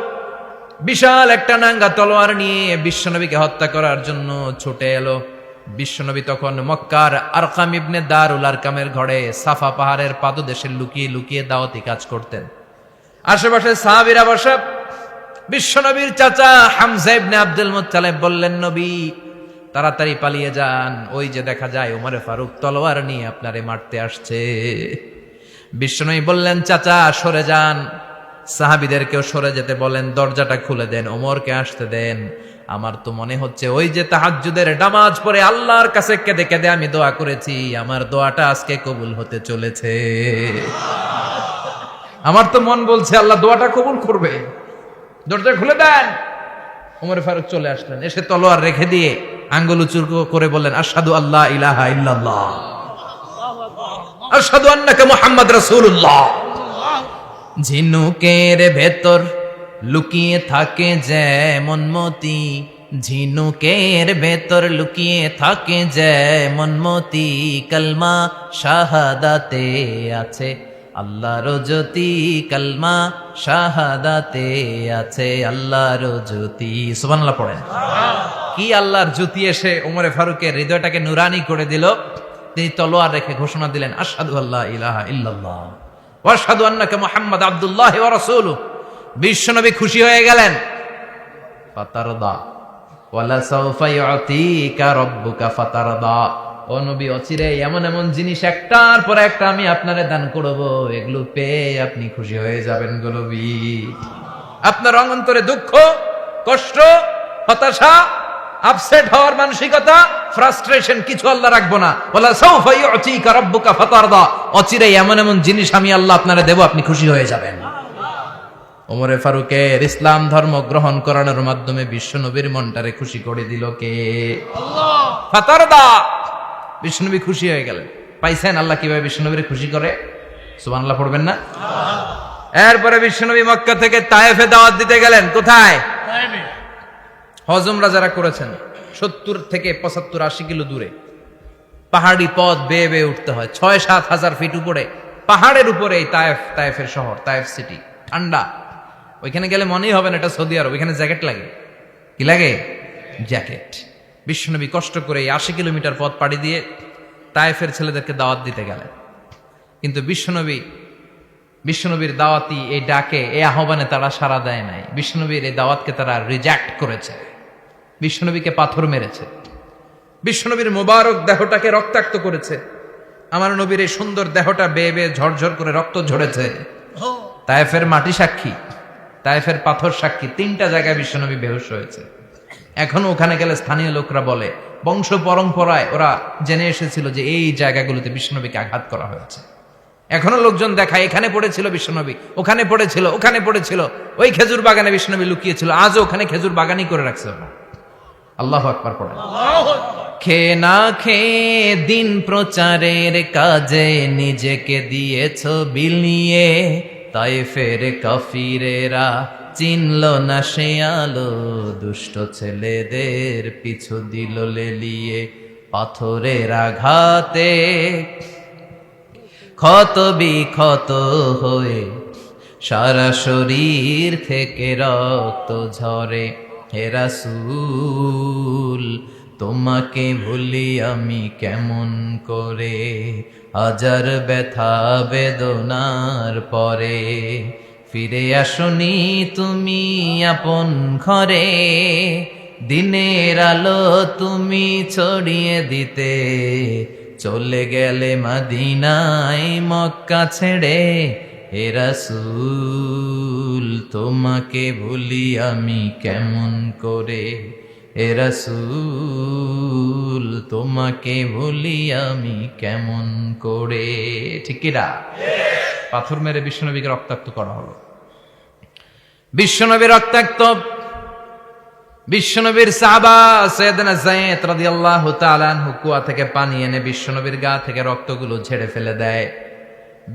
বিশাল একটা নাঙ্গা তলোয়ার নিয়ে বিশ্বনবীকে হত্যা করার জন্য ছুটে এলো। বিশ্বনবী তখন মক্কার আরকাম ইবনে দারুল আরকামের ঘরে সাফা পাহাড়ের পাদদেশে লুকিয়ে লুকিয়ে দাওয়াতি কাজ করতেন। আশেপাশে সাহাবীরা বসা। বিশ্বনবীর চাচা হামজা ইবনে আব্দুল মুত্তালিব বললেন, নবী তাড়াতাড়ি পালিয়ে যান, ওই যে দেখা যায় ওমরে ফারুক তলোয়ার নিয়ে আপনারে মারতে আসছে। বিশ্বনবী বললেন, চাচা সরে যান, সাহাবীদেরকেও সরে যেতে বলেন, দরজাটা খুলে দেন, ওমরকে আসতে দেন। আমার তো মনে হচ্ছে ওই যে তাহাজ্জুদের নামাজ পড়ে আল্লাহর কাছে কেঁদে কেঁদে আমি দোয়া করেছি, আমার দোয়াটা আজকে কবুল হতে চলেছে। আমার তো মন বলছে আল্লাহ দোয়াটা কবুল করবে। দরজা খুলে দেন। ওমর ফারুক চলে আসলেন, এসে তলোয়ার রেখে দিয়ে আঙ্গুল উঁচু করে বললেন, আশহাদু আল্লা ইলাহা ইল্লাল্লাহ, আশহাদু আন্নাকা মুহাম্মদ রাসূলুল্লাহ। ঝিনুকের ভেতর লুকিয়ে থাকে যেমন মতি, ঝিনুকের ভেতর লুকিয়ে থাকে যেমন মতি, কালমা শাহাদাতে আছে আল্লাহর জ্যোতি, কালমা শাহাদাতে আছে আল্লাহর জ্যোতি। সুবহানাল্লাহ পড়েন। কি আল্লাহর জ্যোতি এসে ওমরে ফারুকের হৃদয়টাকে নুরানি করে দিল। তিনি তলোয়ার রেখে ঘোষণা দিলেন, আশহাদু আল্লা ইলাহা ইল্লাল্লাহ ওয়া আশহাদু আন্নাকা মুহাম্মাদ আবদুল্লাহ ওয়া রাসূলুহু। বিশ্বনবী খুশি হয়ে গেলেন। ফাতারদা ওয়ালা সাউফা ইউতিকা রাব্বুকা ফাতারদা। ও নবী, অচিরে এমন এমন জিনিস একটার পর একটা আমি আপনারে দান করব, এগুলো পেয়ে আপনি খুশি হয়ে যাবেন গো নবী। আপনার অন্তরে দুঃখ, কষ্ট, হতাশা, আপসেট হওয়ার মানসিকতা, ফ্রাস্ট্রেশন কিছু আল্লাহ রাখবো না। ওয়ালা সাউফা ইউতিকা রাব্বুকা ফাতারদা। অচিরে এমন এমন জিনিস আমি আল্লাহ আপনারে দেব, আপনি খুশি হয়ে যাবেন। ওমরে ফারুকের ইসলাম ধর্ম গ্রহণ করানোর মাধ্যমে বিশ্বনবীর মনটারে খুশি করে দিল কে? আল্লাহ। ফাতারদা, বিশ্বনবী খুশি হয়ে গেলেন। পাইছেন আল্লাহ কিভাবে বিশ্বনবীরে খুশি করে? সুবহানাল্লাহ পড়বেন না? এরপরে বিশ্বনবী মক্কা থেকে তায়েফে দাওয়াত দিতে গেলেন। কোথায়? তায়েফে। হজ উমরা যারা করেছেন 70 থেকে 75 80 কিলো দূরে পাহাড়ি পথ বেয়ে বেয়ে উঠতে হয়। 6-7 হাজার ফিট উপরে পাহাড়ের উপরে এই তায়েফের শহর, তায়েফ সিটি। ঠান্ডা। ওইখানে গেলে মনেই হবে না এটা সৌদি আরব। ওইখানে জ্যাকেট লাগে। কি লাগে? জ্যাকেট। বিশ্বনবী কষ্ট করে 80 কিলোমিটার পথ পাড়ি দিয়ে তায়েফের ছেলেদেরকে দাওয়াত দিতে গেলেন। কিন্তু বিশ্বনবীর দাওয়াতি এই ডাকে, এই আহ্বানে তারা সাড়া দেয় নাই। বিশ্বনবীর এই দাওয়াতকে তারা রিজেক্ট করেছে। বিশ্বনবীকে পাথর মেরেছে। বিশ্বনবীর মোবারক দেহটাকে রক্তাক্ত করেছে। আমার নবীর এই সুন্দর দেহটা বেয়ে বেয়ে ঝরঝর করে রক্ত ঝরেছে। তায়েফের মাটি সাক্ষী, তায়েফের পাথর সাক্ষী। 3টা জায়গায় বিশ্বনবী বেহুশ হয়েছে। এখনো ওখানে গেলে স্থানীয় লোকরা বলে, বংশ পরম্পরায় ওরা জেনে এসেছিল যে এই জায়গাগুলোতে বিশ্বনবীকে আঘাত করা হয়েছে। এখনো লোকজন দেখায়, এখানে পড়েছিল বিশ্বনবী, ওখানে পড়েছিল, ওখানে পড়েছিল, ওই খেজুর বাগানে বিশ্বনবী লুকিয়েছিল, আজও ওখানে খেজুর বাগানই করে রাখছে ওরা। আল্লাহু আকবার পড়েন। খে না খেয়ে দিন প্রচারের কাজে নিজেকে দিয়েছ বিলিয়ে, তায়েফের কাফিরেরা চিনল না সে আলো, দুষ্ট ছেলেদের পিছু দিল লেলিয়ে। পাথরের আঘাতে ক্ষত বিক্ষত হয়ে সারা শরীর থেকে রক্ত ঝরে। হে রাসূল, তোমাকে ভুলি আমি কেমন করে, হাজার ব্যথা বেদনার পরে। ফিরে আসনি তুমি আপন ঘরে, দিনের আলো তুমি ছড়িয়ে দিতে। চলে গেলে মদিনায় মক্কা ছেড়ে। হে রাসূল, তোমাকে ভুলি আমি কেমন করে, হে রাসূল, তোমাকে ভুলি আমি কেমন করে। ঠিক কি না? পাথর মেরে বিশ্বনবীকে রক্তাক্ত করা হলো। বিশ্বনবী রক্তাক্ত। বিশ্বনবীর সাহাবা সাইয়েদনা যায়েদ রাদিয়াল্লাহু তাআলা আনহু কুয়া থেকে পানি এনে বিশ্বনবীর গা থেকে রক্তগুলো ঝেড়ে ফেলে দেয়।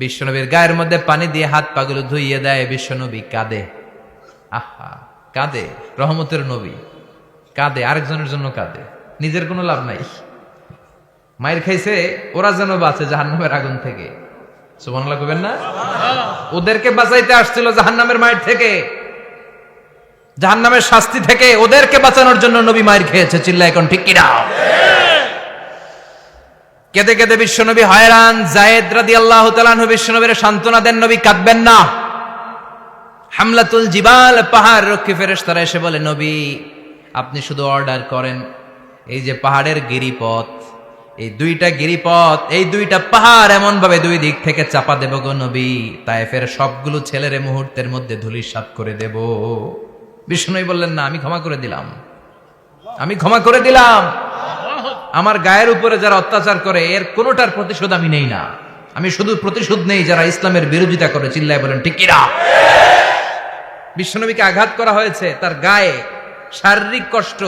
বিশ্বনবীর গায়ের মধ্যে পানি দিয়ে হাত পাগুলো ধুইয়ে দেয়। বিশ্বনবী কাঁদে। আহা, কাঁদে। রহমতের নবী কাঁদে, আরেকজনের জন্য কাঁদে, নিজের কোনো লাভ নাই। মায়ের খাইছে, ওরা যেন বাঁচে জাহান্নামের আগুন থেকে। সুবহানাল্লাহ কইবেন না? ওদেরকে বাঁচাইতে আসছিল জাহান্নামের মায়ের থেকে, জাহান্নামের শাস্তি থেকে। ওদেরকে বাঁচানোর জন্য নবী মায়ের খেয়েছে। চিল্লায় এখন ঠিক কিনা? কেঁদে কেঁদে বিশ্বনবী হয়রান। যায়েদ রাদিয়াল্লাহু তাআলা আনহু বিশ্বনবীর সান্ত্বনা দেন, নবী কাঁদবেন না। হামলাতুল জিবাল, পাহাড় রক্ষী ফেরেশতারা এসে বলে, নবী আপনি শুধু অর্ডার করেন, এই যে পাহাড়ের গিরিপথ, এই 2টা গিরিপথ, এই 2টা পাহাড় এমন ভাবে 2 দিক থেকে চাপা দেব গো নবী, তায়েফের সবগুলো ছেলেরে মুহূর্তের মধ্যে ধূলিসাৎ করে দেব। বিষ্ণুই বললেন, না, আমি ক্ষমা করে দিলাম, আমি ক্ষমা করে দিলাম। আমার গায়ের উপরে যারা অত্যাচার করে এর কোনোটার প্রতিশোধ আমি নেই না। আমি শুধু প্রতিশোধ নেই যারা ইসলামের বিরোধিতা করে। চিল্লায় বলেন ঠিক কিনা? বিশ্বনবীকে আঘাত করা হয়েছে, তার গায়ে শারীরিক কষ্ট,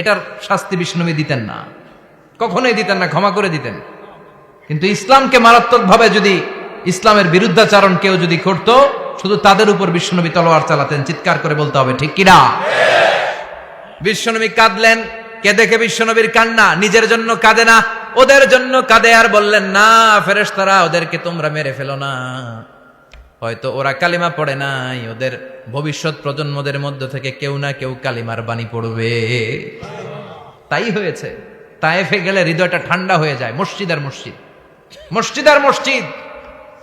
এটার শাস্তি বিশ্বনবী দিতেন না, কখনোই দিতেন না, ক্ষমা করে দিতেন। কিন্তু ইসলামকে মারাত্মকভাবে যদি ইসলামের বিরুদ্ধাচারণ কেউ যদি করত, শুধু তাদের উপর বিশ্বনবী তলোয়ার চালাতেন। চিৎকার করে বলতে হবে ঠিক কিনা? বিশ্বনবী কাঁদলেন। কে দেখে বিশ্বনবীর কান্না? নিজের জন্য কাঁদে না, ওদের জন্য কাঁদে। আর বললেন, না ফেরেশতারা, ওদেরকে তোমরা মেরে ফেলো না, হয়তো ওরা কালিমা পড়ে নাই, ওদের ভবিষ্যৎ প্রজন্মদের মধ্য থেকে কেউ না কেউ কালিমার বাণী পড়বে। তাই হয়েছে। তায়েফে গেলে হৃদয়টা ঠান্ডা হয়ে যায়। মসজিদ আর মসজিদ, মসজিদ আর মসজিদ,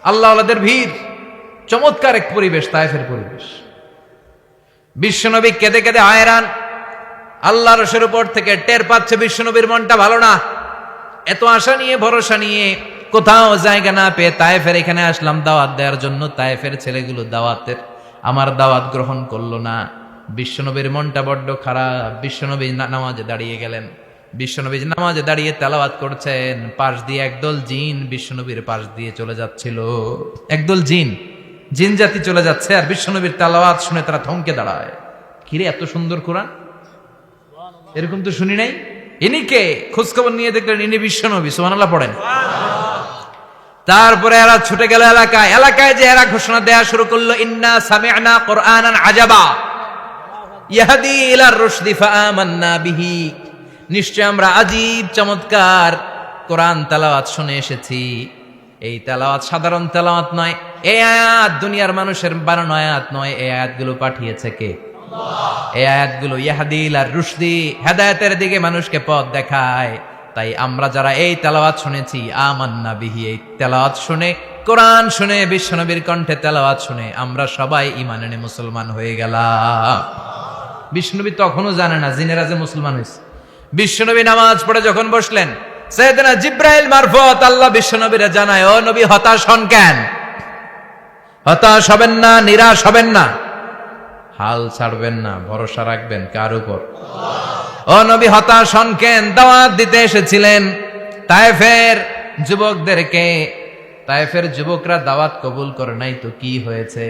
আল্লাহ আল্লাহদের ভিড়, চমৎকার এক পরিবেশ তায়েফের পরিবেশ। বিশ্বনবী কেঁদে কেঁদে হায়রান। আল্লাহর রসের উপর থেকে টের পাচ্ছে বিশ্বনবীর মনটা ভালো না। এত আশা নিয়ে, ভরসা নিয়ে, কোথাও জায়গা না পেয়ে তায়েফের এখানে আসলাম দাওয়াত দেওয়ার জন্য। তায়েফের ছেলেগুলো আমার দাওয়াত গ্রহণ করলো না। বিশ্বনবীর মনটা বড্ড খারাপ। বিশ্বনবী নামাজে দাঁড়িয়ে গেলেন। বিশ্বনবী নামাজে দাঁড়িয়ে তেলাওয়াত করছেন। পাশ দিয়ে একদল জিন বিশ্বনবীর পাশ দিয়ে চলে যাচ্ছিল। একদল জিন জাতি চলে যাচ্ছে, আর বিশ্বনবীর তেলাওয়াত শুনে তারা থমকে দাঁড়ায়। কিরে, এত সুন্দর কোরআন, এরকম তো শুনি নাই। ইনি কে? খোঁজখবর নিয়ে দেখলেন ইনি বিশ্বনবী। সুবহানাল্লাহ পড়েন। তারপরে এরা ছুটে গেল এলাকায়। এলাকায় যে এরা ঘোষণা দেয়া শুরু করলো, ইন্না সামি'না কুরআনান আজাবা ইয়াহদি ইলার রুশদি ফাআমান্না বিহি। নিশ্চয় আমরা আজীব চমৎকার কোরআন তেলাওয়াত শুনে এসেছি। এই তেলাওয়াত সাধারণ তেলাওয়াত নয়, এই আয়াত দুনিয়ার মানুষের বানানো আয়াত নয়। এই আয়াতগুলো পাঠিয়েছে কে? আল্লাহ। এই আয়াতগুলো ইয়াহদি ইলার রুশদি, হেদায়েতের দিকে মানুষকে পথ দেখায়। তাই আমরা যারা এই তেলাওয়াত শুনেছি, আমান্না বিহি, এই তেলাওয়াত শুনে, কোরআন শুনে, বিশ্বনবীর কণ্ঠে তেলাওয়াত শুনে আমরা সবাই ঈমান এনে মুসলমান হয়ে গেলাম। বিশ্বনবী তখনও জানে না জিনেরা যে মুসলমান হয়েছে। বিশ্বনবী নামাজ পড়ে যখন বসলেন, সাইয়েদনা জিব্রাইল মারফত আল্লাহ বিশ্বনবীরে জানায়, ও নবী হতাশ হন কেন? হতাশ হবেন না, নিরাশ হবেন না, হাল ছাড়বেন না, ভরসা রাখবেন কার উপর? ও নবী হতাশ হন কেন? দাওয়াত দিতে এসেছিলেন তায়েফের যুবকদেরকে। তায়েফের যুবকরা দাওয়াত কবুল করে নাই তো কি হয়েছে?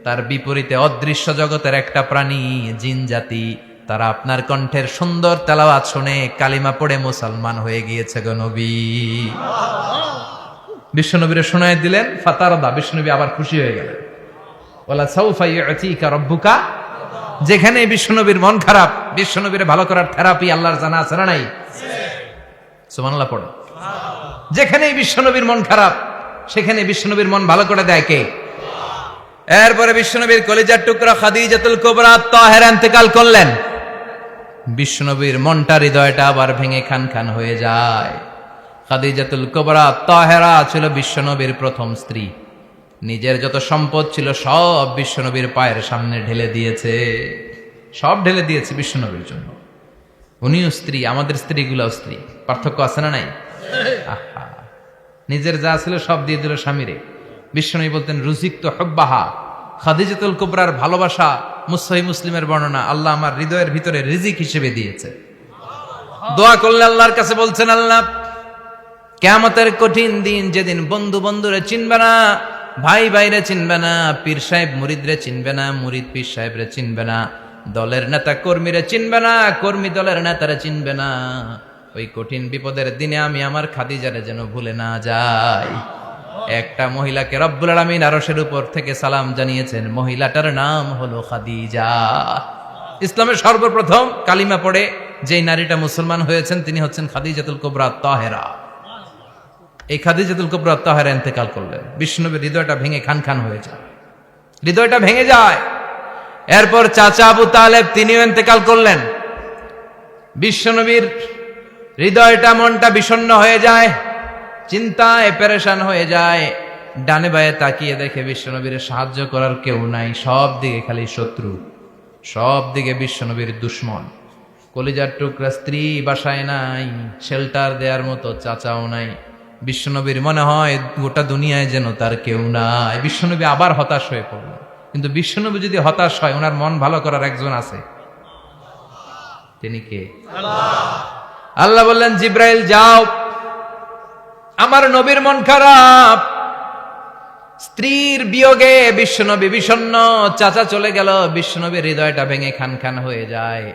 তার বিপরীতে অদৃশ্য জগতের একটা প্রাণী, জিন জাতি, তারা আপনার কণ্ঠের সুন্দর তেলাওয়াত শুনে কালিমা পড়ে মুসলমান হয়ে গিয়েছে গো নবী। বিশ্বনবীরে শোনায় দিলেন। ফাতারদা, বিশ্বনবী আবার খুশি হয়ে গেলেন। ওয়ালা সাউফা ইউতিকা রাব্বুকা। যেখানে বিশ্বনবীর মন খারাপ, বিশ্বনবীরে ভালো করার থেরাপি আল্লাহর জানা আছে না নাই? সুবহানাল্লাহ পড়ো। যেখানেই বিশ্বনবীর মন খারাপ, সেখানে বিশ্বনবীর মন ভালো করে দেয় কে? এরপরে বিশ্বনবীর কলিজার টুকরা খাদিজাতুল কুবরা তাহেরা ইন্তেকাল করলেন। বিশ্বনবীর মনটা, হৃদয়টা আবার ভেঙে খান খান হয়ে যায়। খাদিজাতুল কুবরা তাহেরা ছিল বিশ্বনবীর প্রথম স্ত্রী। নিজের যত সম্পদ ছিল সব বিশ্বনবীর পায়ের সামনে ঢেলে দিয়েছে। সব ঢেলে দিয়েছে বিশ্বনবীর জন্য। উনিও স্ত্রী, আমাদের স্ত্রীগুলাও স্ত্রী। পার্থক্য আছে না নাই? আহা, নিজের যা ছিল সব দিয়ে দিল স্বামীরে। বিশ্বনবী বলতেন, রুজিকতু হুব্বাহা। খাদিজাতুল কুবরার ভালোবাসা সহিহ মুসলিমের বর্ণনা, আল্লাহ আমার হৃদয়ের ভিতরে রিজিক হিসেবে দিয়েছে। দোয়া করলে আল্লাহর কাছে বলছেন, আল্লাহ কিয়ামতের কঠিন দিন, যেদিন বন্ধু বন্ধুরে চিনবে না, ভাই ভাইরে চিনবে না, পীর সাহেব মুরিদরে চিনবে না, মুরিদ পীর সাহেবরে চিনবে না, দলের নেতা কর্মীরে চিনবে না, কর্মী দলের নেতারে চিনবে না, ওই কঠিন বিপদের দিনে আমি আমার খাদিজারে যেন ভুলে না যাই। একটা মহিলাকে রব্বুল আলামিন আরশের উপর থেকে সালাম জানিয়েছেন, মহিলাটার নাম হলো খাদিজা। ইসলামের সর্বপ্রথম কালিমা পড়ে যেই নারীটা মুসলমান হয়েছেন তিনি হচ্ছেন খাদিজাতুল কুবরা তাহেরা। এই খাদিজাতুল কুবরা তাহেরা ইন্তেকাল করলেন। বিশ্বনবীর হৃদয়টা ভেঙে খান খান হয়ে যায়, হৃদয়টা ভেঙে যায়। এরপর চাচা আবু তালেব তিনিও ইন্তেকাল করলেন। বিশ্বনবীর হৃদয়টা, মনটা বিষণ্ণ হয়ে যায়, চিন্তায় পেরেশান হয়ে যায়। ডানে বায়ে তাকিয়ে দেখে বিশ্বনবীর সাহায্য করার কেউ নাই, সব দিকে খালি শত্রু, সব দিকে বিশ্বনবীর দুশ্মন। কলিজার টুকরা স্ত্রী বাসায় নাই, শেল্টার দেওয়ার মতো চাচাও নাই। বিশ্বনবীর মনে হয় গোটা দুনিয়ায় যেন তার কেউ নাই। বিশ্বনবী আবার হতাশ হয়ে পড়ল। কিন্তু বিশ্বনবী যদি হতাশ হয়, ওনার মন ভালো করার একজন আছে। তিনি কে? আল্লাহ বললেন, জিব্রাইল যাও, আমার নবীর মন খারাপ, স্ত্রীর বিয়োগে বিশ্বনবী বিষণ্ণ, চাচা চলে গেল, বিশ্বনবীর হৃদয়টা ভেঙে খান খান হয়ে যায়।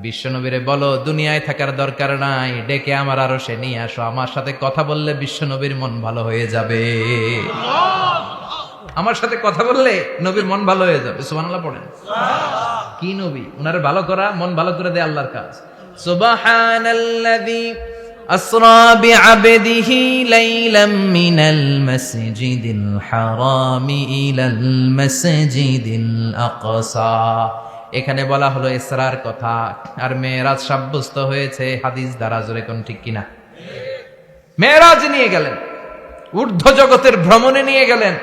বিশ্বনবীরে বলো দুনিয়ায় থাকার দরকার নাই, ডেকে আমার আরশে নিয়ে আসো, আমার সাথে কথা বললে বিশ্বনবীর মন ভালো হয়ে যাবে। আমার সাথে কথা বললে নবীর মন ভালো হয়ে যাবে। সুবহানাল্লাহ পড়েন। কি নবী, উনারে ভালো করা, মন ভালো করে দেয় আল্লাহর কাজ। সুবহানাল্লাযী আসরা বিআবদিহি লাইলাম মিনাল মাসজিদিল হারামি ইলাল মাসজিদিল আকসা। এখানে বলা হলো ইসরার কথা, আর মেরাজ সাব্যস্ত হয়েছে হাদিস দ্বারা। জোরে কোন ঠিক কিনা? মেরাজ নিয়ে গেলেন, ঊর্ধ্ব জগতের ভ্রমণে নিয়ে গেলেন।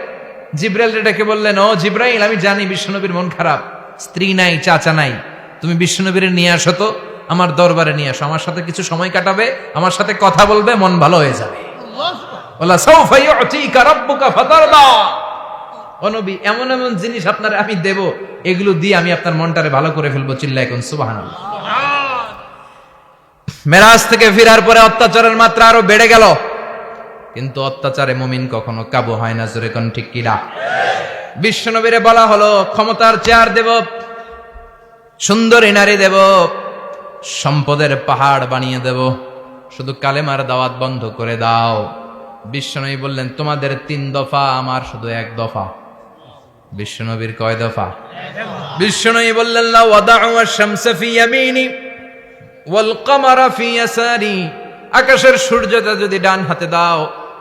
জিব্রাইল ডেকে বললেন, ও জিব্রাইল, আমি জানি বিশ্বনবীর মন খারাপ, স্ত্রী নাই, চাচা নাই, তুমি বিশ্বনবীর নিয়ে আসো তো, আমার দরবারে নিয়ে আসো, আমার সাথে কিছু সময় কাটাবে, আমার সাথে কথা বলবে, মন ভালো হয়ে যাবে। ওয়ালা সাউফা ইউতিকা রাব্বুকা ফাতারদা। ও নবী, এমন এমন জিনিস আপনারে আমি দেব, এগুলো দিয়ে আমি আপনার মনটারে ভালো করে ফেলবো। চিল্লায় কোন সুবহানাল্লাহ। মেরাজ থেকে ফেরার পরে অত্যাচারের মাত্রা আরো বেড়ে গেল, কিন্তু অত্যাচারে মুমিন কখনো কাবু হয় না। জোরে কোন ঠিক কিনা? বিশ্বনবীরে বলা হলো, ক্ষমতার চেয়ার দেব, সুন্দরী নারী দেব, সম্পদের পাহাড় বানিয়ে দেব, শুধু কালেমার দাওয়াত বন্ধ করে দাও। বিশ্বনবী বললেন, তোমাদের 3 দফা, আমার শুধু 1 দফা। বিশ্বনবীর কয় দফা? বিশ্বনবী বললেন, লা ওয়াদাউ আশ-শামসা ফি ইয়ামিনি ওয়াল কামারা ফি ইয়াসারি। আকাশের সূর্যটা যদি ডান হাতে দাও,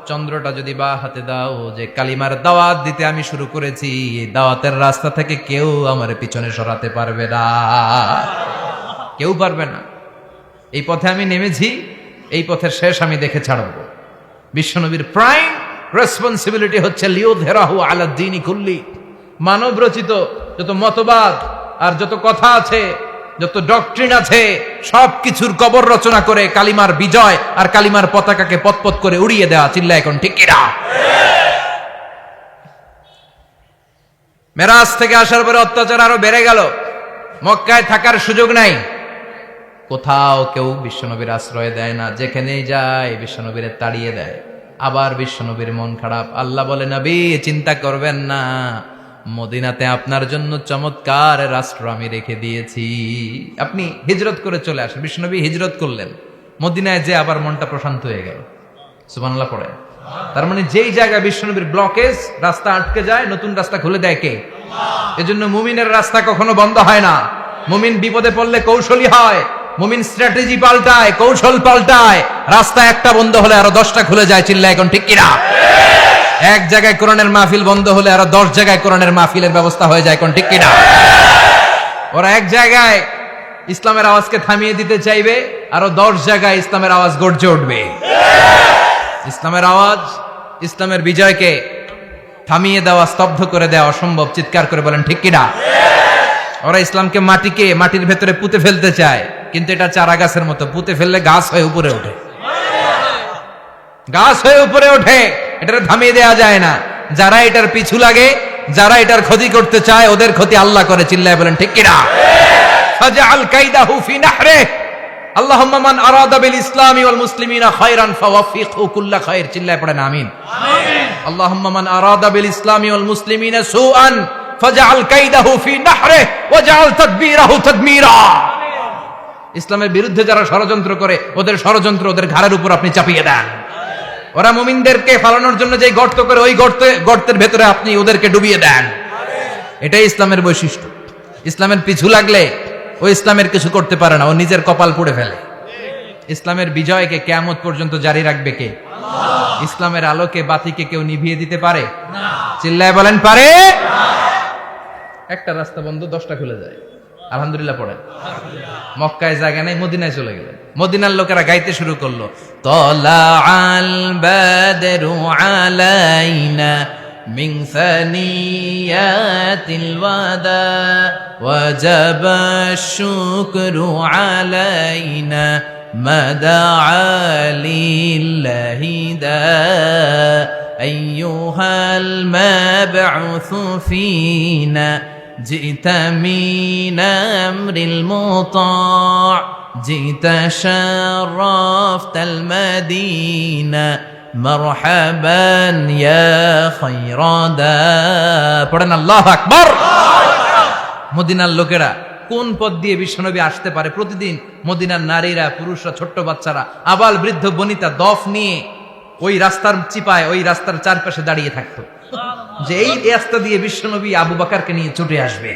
চন্দ্রটা যদি বা হাতে দাও, যে কালিমার দাওয়াত দিতে আমি শুরু করেছি, এই দাওয়াতের রাস্তা থেকে কেউ আমার পিছনে সরাতে পারবে না, কেউ পারবে না। এই পথে আমি নেমেছি, এই পথের শেষ আমি দেখে ছাড়ব। বিশ্বনবীর প্রাইম রেসপন্সিবিলিটি হচ্ছে লিউযহিরাহু আলা দ্বীনি কুল্লি। মানব রচিত যত মতবাদ আর যত কথা আছে, যত ডক্ট্রিন আছে, সবকিছুর কবর রচনা করে কালিমার বিজয় আর কালিমার পতাকাকে পতপত করে উড়িয়ে দেওয়া। চিল্লায় এখন ঠিক কিনা? মেরাজ থেকে আসার পরে অত্যাচার আরো বেড়ে গেল, মক্কায় থাকার সুযোগ নাই, কোথাও কেউ বিশ্বনবীর আশ্রয় দেয় না, যেখানেই যায় বিশ্বনবীরে তাড়িয়ে দেয়। আবার বিশ্বনবীর মন খারাপ। আল্লাহ বলে, নবী চিন্তা করবেন না, মদিনাতে আপনার জন্য চমৎকার রাষ্ট্র আমি রেখে দিয়েছি, আপনি হিজরত করে চলে আসেন। বিশ্বনবী হিজরত করলেন, মদিনায় যে আবার মনটা প্রশান্ত হয়ে গেল। সুবহানাল্লাহ পড়ে। তার মানে যেই জায়গায় বিশ্বনবীর ব্লকেজ, রাস্তা আটকে যায়, নতুন রাস্তা খুলে দেয় কে? এজন্য মুমিনের রাস্তা কখনো বন্ধ হয় না। মুমিন বিপদে পড়লে কৌশলী হয়, মুমিন স্ট্র্যাটেজি পাল্টায়, কৌশল পাল্টায়। রাস্তা একটা বন্ধ হলে আরো 10টা খুলে যায়। চিল্লায় এখন ঠিক কিনা? এক জায়গায় কোরআনের মাহফিল বন্ধ হলে আরো 10 জায়গায় কোরআনের মাহফিলের ব্যবস্থা হয়ে যায়। কোন ঠিক কিনা? ওরা এক জায়গায় ইসলামের আওয়াজকে থামিয়ে দিতে চাইবে, আরো 10 জায়গায় ইসলামের আওয়াজ গর্জে উঠবে। ইসলামের আওয়াজ, ইসলামের বিজয়কে থামিয়ে দেওয়া, স্তব্ধ করে দেওয়া অসম্ভব। চিৎকার করে বলেন ঠিক কিনা? ওরা ইসলামকে মাটির ভেতরে পুঁতে ফেলতে চায়, কিন্তু এটা চারা গাছের মতো, পুঁতে ফেললে গাছ হয়ে উপরে ওঠে, গাছ হয়ে উপরে ওঠে, এটা থামিয়ে দেওয়া যায় না। যারা এটার পিছু লাগে, যারা এটার ক্ষতি করতে চায়, ওদের ক্ষতি আল্লাহ করে। চিল্লায় বলেন ঠিক কিনা? ফাজআল কাইদাহু ফি নাহরে। আল্লাহুম্মা মান আরাদা বিল ইসলামি ওয়াল মুসলিমিনা খায়রান ফাওয়াফিকহু কুল্লা খায়র। চিল্লায় পড়েন আমিন। আমিন। আল্লাহুম্মা মান আরাদা বিল ইসলামি ওয়াল মুসলিমিনা সুআন ফাজআল কাইদাহু ফি নাহরে ওয়াজআল তাদবীরাহু তাদমীরা। ইসলামের বিরুদ্ধে যারা ষড়যন্ত্র করে, ওদের ষড়যন্ত্র ওদের ঘাড়ের উপর আপনি চাপিয়ে দেন। ওরা মুমিনদেরকে ফালানোর জন্য যে গর্ত করে, ওই গর্তের ভেতরে আপনি ওদেরকে ডুবিয়ে দেন। এটাই ইসলামের বৈশিষ্ট্য। ইসলামের পিছু লাগলে ও ইসলামের কিছু করতে পারে না, ও নিজের কপাল পুড়ে ফেলে। ইসলামের বিজয়কে কিয়ামত পর্যন্ত জারি রাখবে কে? আল্লাহ। ইসলামের আলোকে বাতিকে কেউ নিভিয়ে দিতে পারে না। চিল্লায় বলেন পারে না। একটা রাস্তা বন্ধ, 10টা খুলে যায়। আলহামদুলিল্লাহ পড়েন। মক্কায় জায়গা নাই, মদিনায় চলে গেলেন। মদিনার লোকেরা গাইতে শুরু করলো, তলাআল বাদরু আলাইনা মিন সানিয়াতিল ওয়াদা ওয়াজাবা শুকরু আলাইনা মাদাআ লিল্লাহি দা আইয়ুহাল মাবউসু ফিনা جئت من أمر المطاع جئت شرفت المدينة مرحبا يا خير دا পড়েন আল্লাহু আকবার। মদিনার লোকেরা কোন পথ দিয়ে বিশ্বনবী আসতে পারে? প্রতিদিন মদিনার নারীরা, পুরুষরা, ছোট্ট বাচ্চারা, আবাল বৃদ্ধ বনিতা দফ নিয়ে ওই রাস্তার চিপায় ওই রাস্তার চারপাশে দাঁড়িয়ে থাকতো যে এই রাস্তা দিয়ে বিশ্বনবী আবু বকরকে নিয়ে ছুটে আসবে।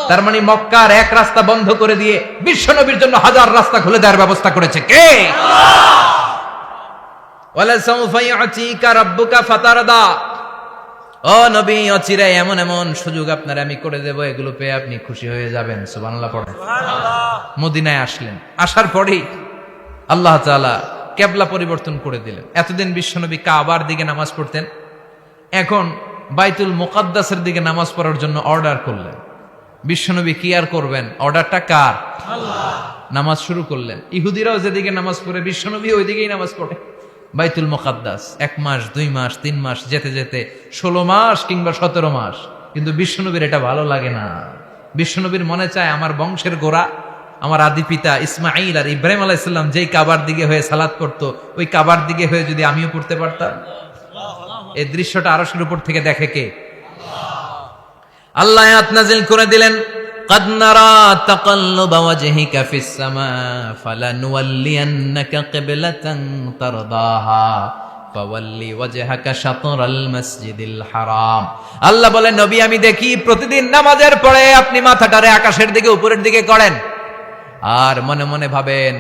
তার মানে মক্কার এক রাস্তা বন্ধ করে দিয়ে বিশ্বনবীর জন্য হাজার রাস্তা খুলে দেওয়ার ব্যবস্থা করেছে কে? ওয়ালা সাউফা ইউতিকা রাব্বুকা ফাতারদা। ও নবী, অচিরে এমন এমন সুযোগ আপনার আমি করে দেব, এগুলো পেয়ে আপনি খুশি হয়ে যাবেন। সুবহানাল্লাহ পড়েন। মদিনায় আসলেন, আসার পরেই আল্লাহ তাআলা কিবলা পরিবর্তন করে দিলেন। এতদিন বিশ্বনবী কাবার দিকে নামাজ পড়তেন, এখন বাইতুল মুকাদ্দাসের দিকে নামাজ পড়ার জন্য অর্ডার করলেন। বিশ্বনবী কি আর করবেন, অর্ডারটা কার? আল্লাহ। নামাজ শুরু করলেন। ইহুদিরাও যেদিকে নামাজ পড়ে বিশ্বনবী ওই দিকেই নামাজ পড়ে। বাইতুল মুকাদ্দাস 1 মাস 2 মাস 3 মাস যেতে যেতে 16 মাস কিংবা 17 মাস, কিন্তু বিশ্বনবীর এটা ভালো লাগে না। বিশ্বনবীর মনে চায় আমার বংশের গোড়া, আমার আদি পিতা ইসমাঈল আর ইব্রাহিম আলাইহিস সালাম যেই কাবার দিকে হয়ে সালাত করতো, ওই কাবার দিকে হয়ে যদি আমিও পড়তে পারতাম। এই দৃশ্যটা আরশের উপর থেকে দেখে কে? আল্লাহ আয়াত নাযিল করে দিলেন, قد نرى تقلب وجهك في السماء فلنولينك قبلة ترضاها فولي وجهك شطر المسجد الحرام। আল্লাহ বলেন, নবী আমি দেখি প্রতিদিন নামাজের পরে আপনি মাথাটারে আকাশের দিকে উপরের দিকে করেন, আর মনে মনে ভাবেন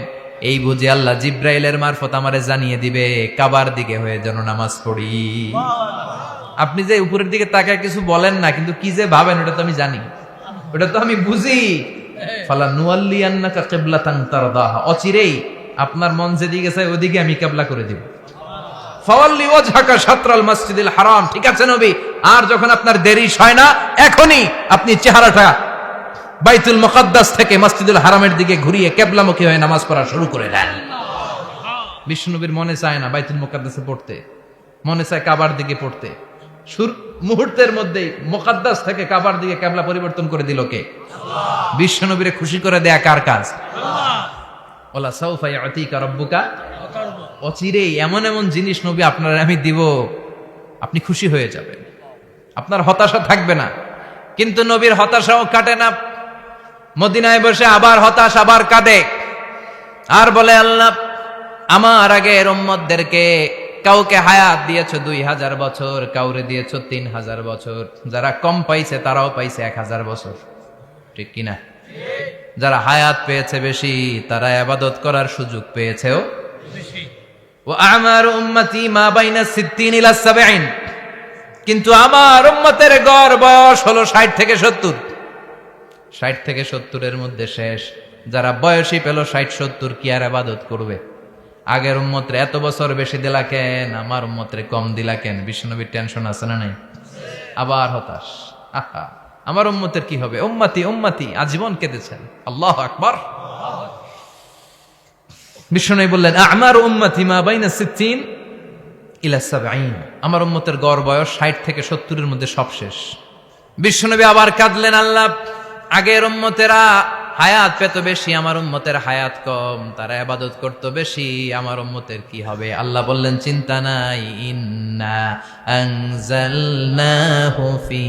এই বুঝি আল্লাহ জিব্রাইলের মারফত আমারে জানিয়ে দিবে কাবার দিকে হয়ে যেন নামাজ পড়ি। আপনি যে উপরের দিকে তাকায় কিছু বলেন না, কিন্তু কি যে ভাবেন ওটা তো আমি জানি, ওটা তো আমি বুঝি। ফালা নুয়াল্লিয়ান্নাকা কিবলাতান তারদাহা, অচিরেই আপনার মন যেদিকে চায় ওদিকে আমি কিবলা করে দিব। ফাওয়াল্লি ওয়াজহাকা শাতরাল মসজিদিল হারাম। ঠিক আছে নবী, আর যখন আপনার দেরি হয় না, এখনই আপনি চেহারাটা বাইতুল মুকাদ্দাস থেকে মসজিদুল হারামের দিকে ঘুরিয়ে কিবলামুখী হয়ে নামাজ পড়া শুরু করে দেন। বিশ্বনবীর মনে চায় না বাইতুল মুকাদ্দাসে পড়তে, মনে চায় কাবার দিকে পড়তে। মুহূর্তের মধ্যেই মুকাদ্দাস থেকে কাবার দিকে কিবলা পরিবর্তন করে দিল কে? আল্লাহ। বিশ্বনবীরে খুশি করে দেয়া কার কাজ? আল্লাহ। ওয়ালা সাউফা ইউতিকা রাব্বুকা, অচিরেই এমন এমন জিনিস নবী আপনার আমি দিব, আপনি খুশি হয়ে যাবেন, আপনার হতাশা থাকবে না। কিন্তু নবীর হতাশাও কাটে না। মদিনায় বসে আবার হতাশ, আবার কাঁদে, আর বলে আল্লাহ আমার আগের উম্মতদেরকে কাউকে হায়াত দিয়েছো 2000 বছর, কাউরে দিয়েছো 3000 বছর, যারা কম পাইছে তারাও পাইছে 1000 বছর, ঠিক কিনা? যারা হায়াত পেয়েছে বেশি, তারা ইবাদত করার সুযোগ পেয়েছেও বেশি। ওয়া আমারু উম্মতি মা বাইনা 60 ইলা 70, কিন্তু আমার উম্মতের গড় বয়স হলো 60 থেকে 70। 60 থেকে 70 এর মধ্যে শেষ। যারা বয়সী পেল 60-70, কি আর ইবাদত করবে? আগের উম্মতরে এত বছর বেশি দিলা কেন, আমার উম্মতরে কম দিলা কেন? বিশ্বনবীর টেনশন আছে না নাই? আবার হতাশ, আহা আমার উম্মতের কি হবে? উম্মতি উম্মতি আজীবন কেঁদেছেন। আল্লাহু আকবার। বিশ্বনবী বললেন আমার উম্মতি মা বাইনা 60 ইলা 70, আমার উম্মতের গড় বয়স 60 থেকে 70 এর মধ্যে সব শেষ। বিশ্বনবী আবার কাঁদলেন, আল্লাহ আগের উম্মতেরা হায়াত পেত বেশি, আমার উম্মতের হায়াত কম, তারা ইবাদত করত বেশি, আমার উম্মতের কি হবে? আল্লাহ বললেন চিন্তা নাই, ইন্না আনজালনাহু ফি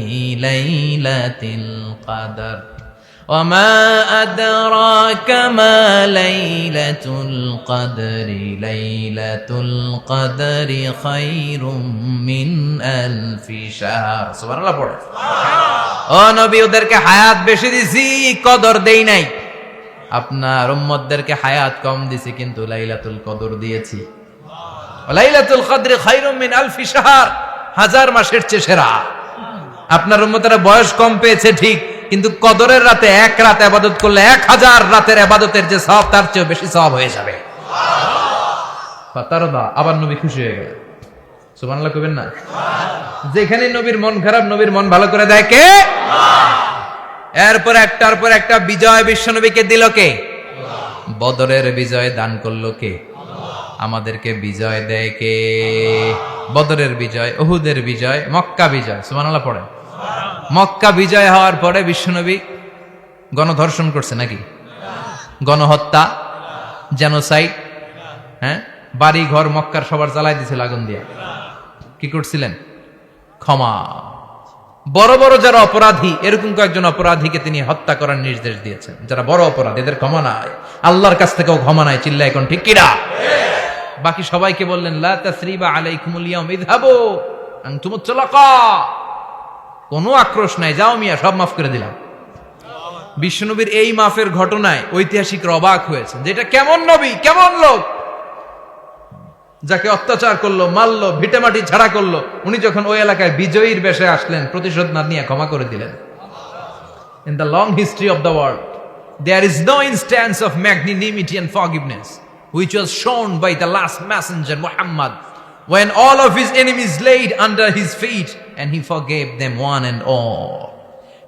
লাইলাতিল কদর ওয়া মা আদরাকা মা লাইলাতুল কদরি লাইলাতুল কদরি খায়রুম মিন আলফি শাহর। সুবহানাল্লাহ পড়ে। ও নবী, ওদেরকে হায়াত বেশি দিছি, কদর দেই নাই। আপনার উম্মতদেরকে হায়াত কম দিছি, কিন্তু লাইলাতুল কদর দিয়েছি। লাইলাতুল কদরি খায়রুম মিন আলফি শাহর, 1000 মাসের চেয়ে সেরা। আপনার উম্মতেরা বয়স কম পেয়েছে ঠিক, কিন্তু কদরের রাতে এক রাত ইবাদত করলে 1000 রাতের ইবাদতের যে সওয়াব, তার চেয়ে বেশি সওয়াব হয়ে যাবে। ফাতারদা, আবার নবী খুশি হয়ে গেলেন। সুবহানাল্লাহ কইবেন না? যেখানে নবীর মন খারাপ, নবীর মন ভালো করে দেয় কে? এরপর একটার পর একটা বিজয় বিশ্বনবীকে দিল কে? বদরের বিজয় দান করলো কে? আমাদেরকে বিজয় দেয় কে? বদরের বিজয়, উহুদের বিজয়, মক্কা বিজয়। সুবহানাল্লাহ পড়েন। মক্কা বিজয় হওয়ার পরে বিশ্বনবী গণধর্ষণ করছে নাকি? গণহত্যা, জেনোসাইড, হ্যাঁ, বাড়ি ঘর মক্কার সবার জ্বালাই দিয়েছিল আগুন দিয়ে। কি করছিলেন? ক্ষমা। বড় বড় যারা অপরাধী, এরকম কয়েকজন অপরাধীকে তিনি হত্যা করার নির্দেশ দিয়েছেন। যারা বড় অপরাধী, এদের ক্ষমা নাই, আল্লাহর কাছ থেকেও ক্ষমা নাই। চিল্লা এখন ঠিক কিনা? বাকি সবাইকে বললেন লা তাসরিবা আলাইকুমুল ইয়াউম ইযহাবু আনতুমুত তুলাকা, কোনো আক্রোশ নাই, যাও মিয়া, সব মাফ করে দিলাম। বিশ্বনবীর এই মাফের ঘটনায় ঐতিহাসিকরা অবাক হয়েছে, যেটা কেমন নবী, কেমন লোক, যাকে অত্যাচার করলো, মারলো, ভিটেমাটি ছাড়া করলো, উনি যখন ওই এলাকায় বিজয়ীর বেশে আসলেন, প্রতিশোধ না নিয়ে ক্ষমা করে দিলেন। In the long history of the world, there is no instance of magnanimity and forgiveness which was shown by the last messenger Muhammad, when all of his enemies laid under his feet and he forgave them one and all.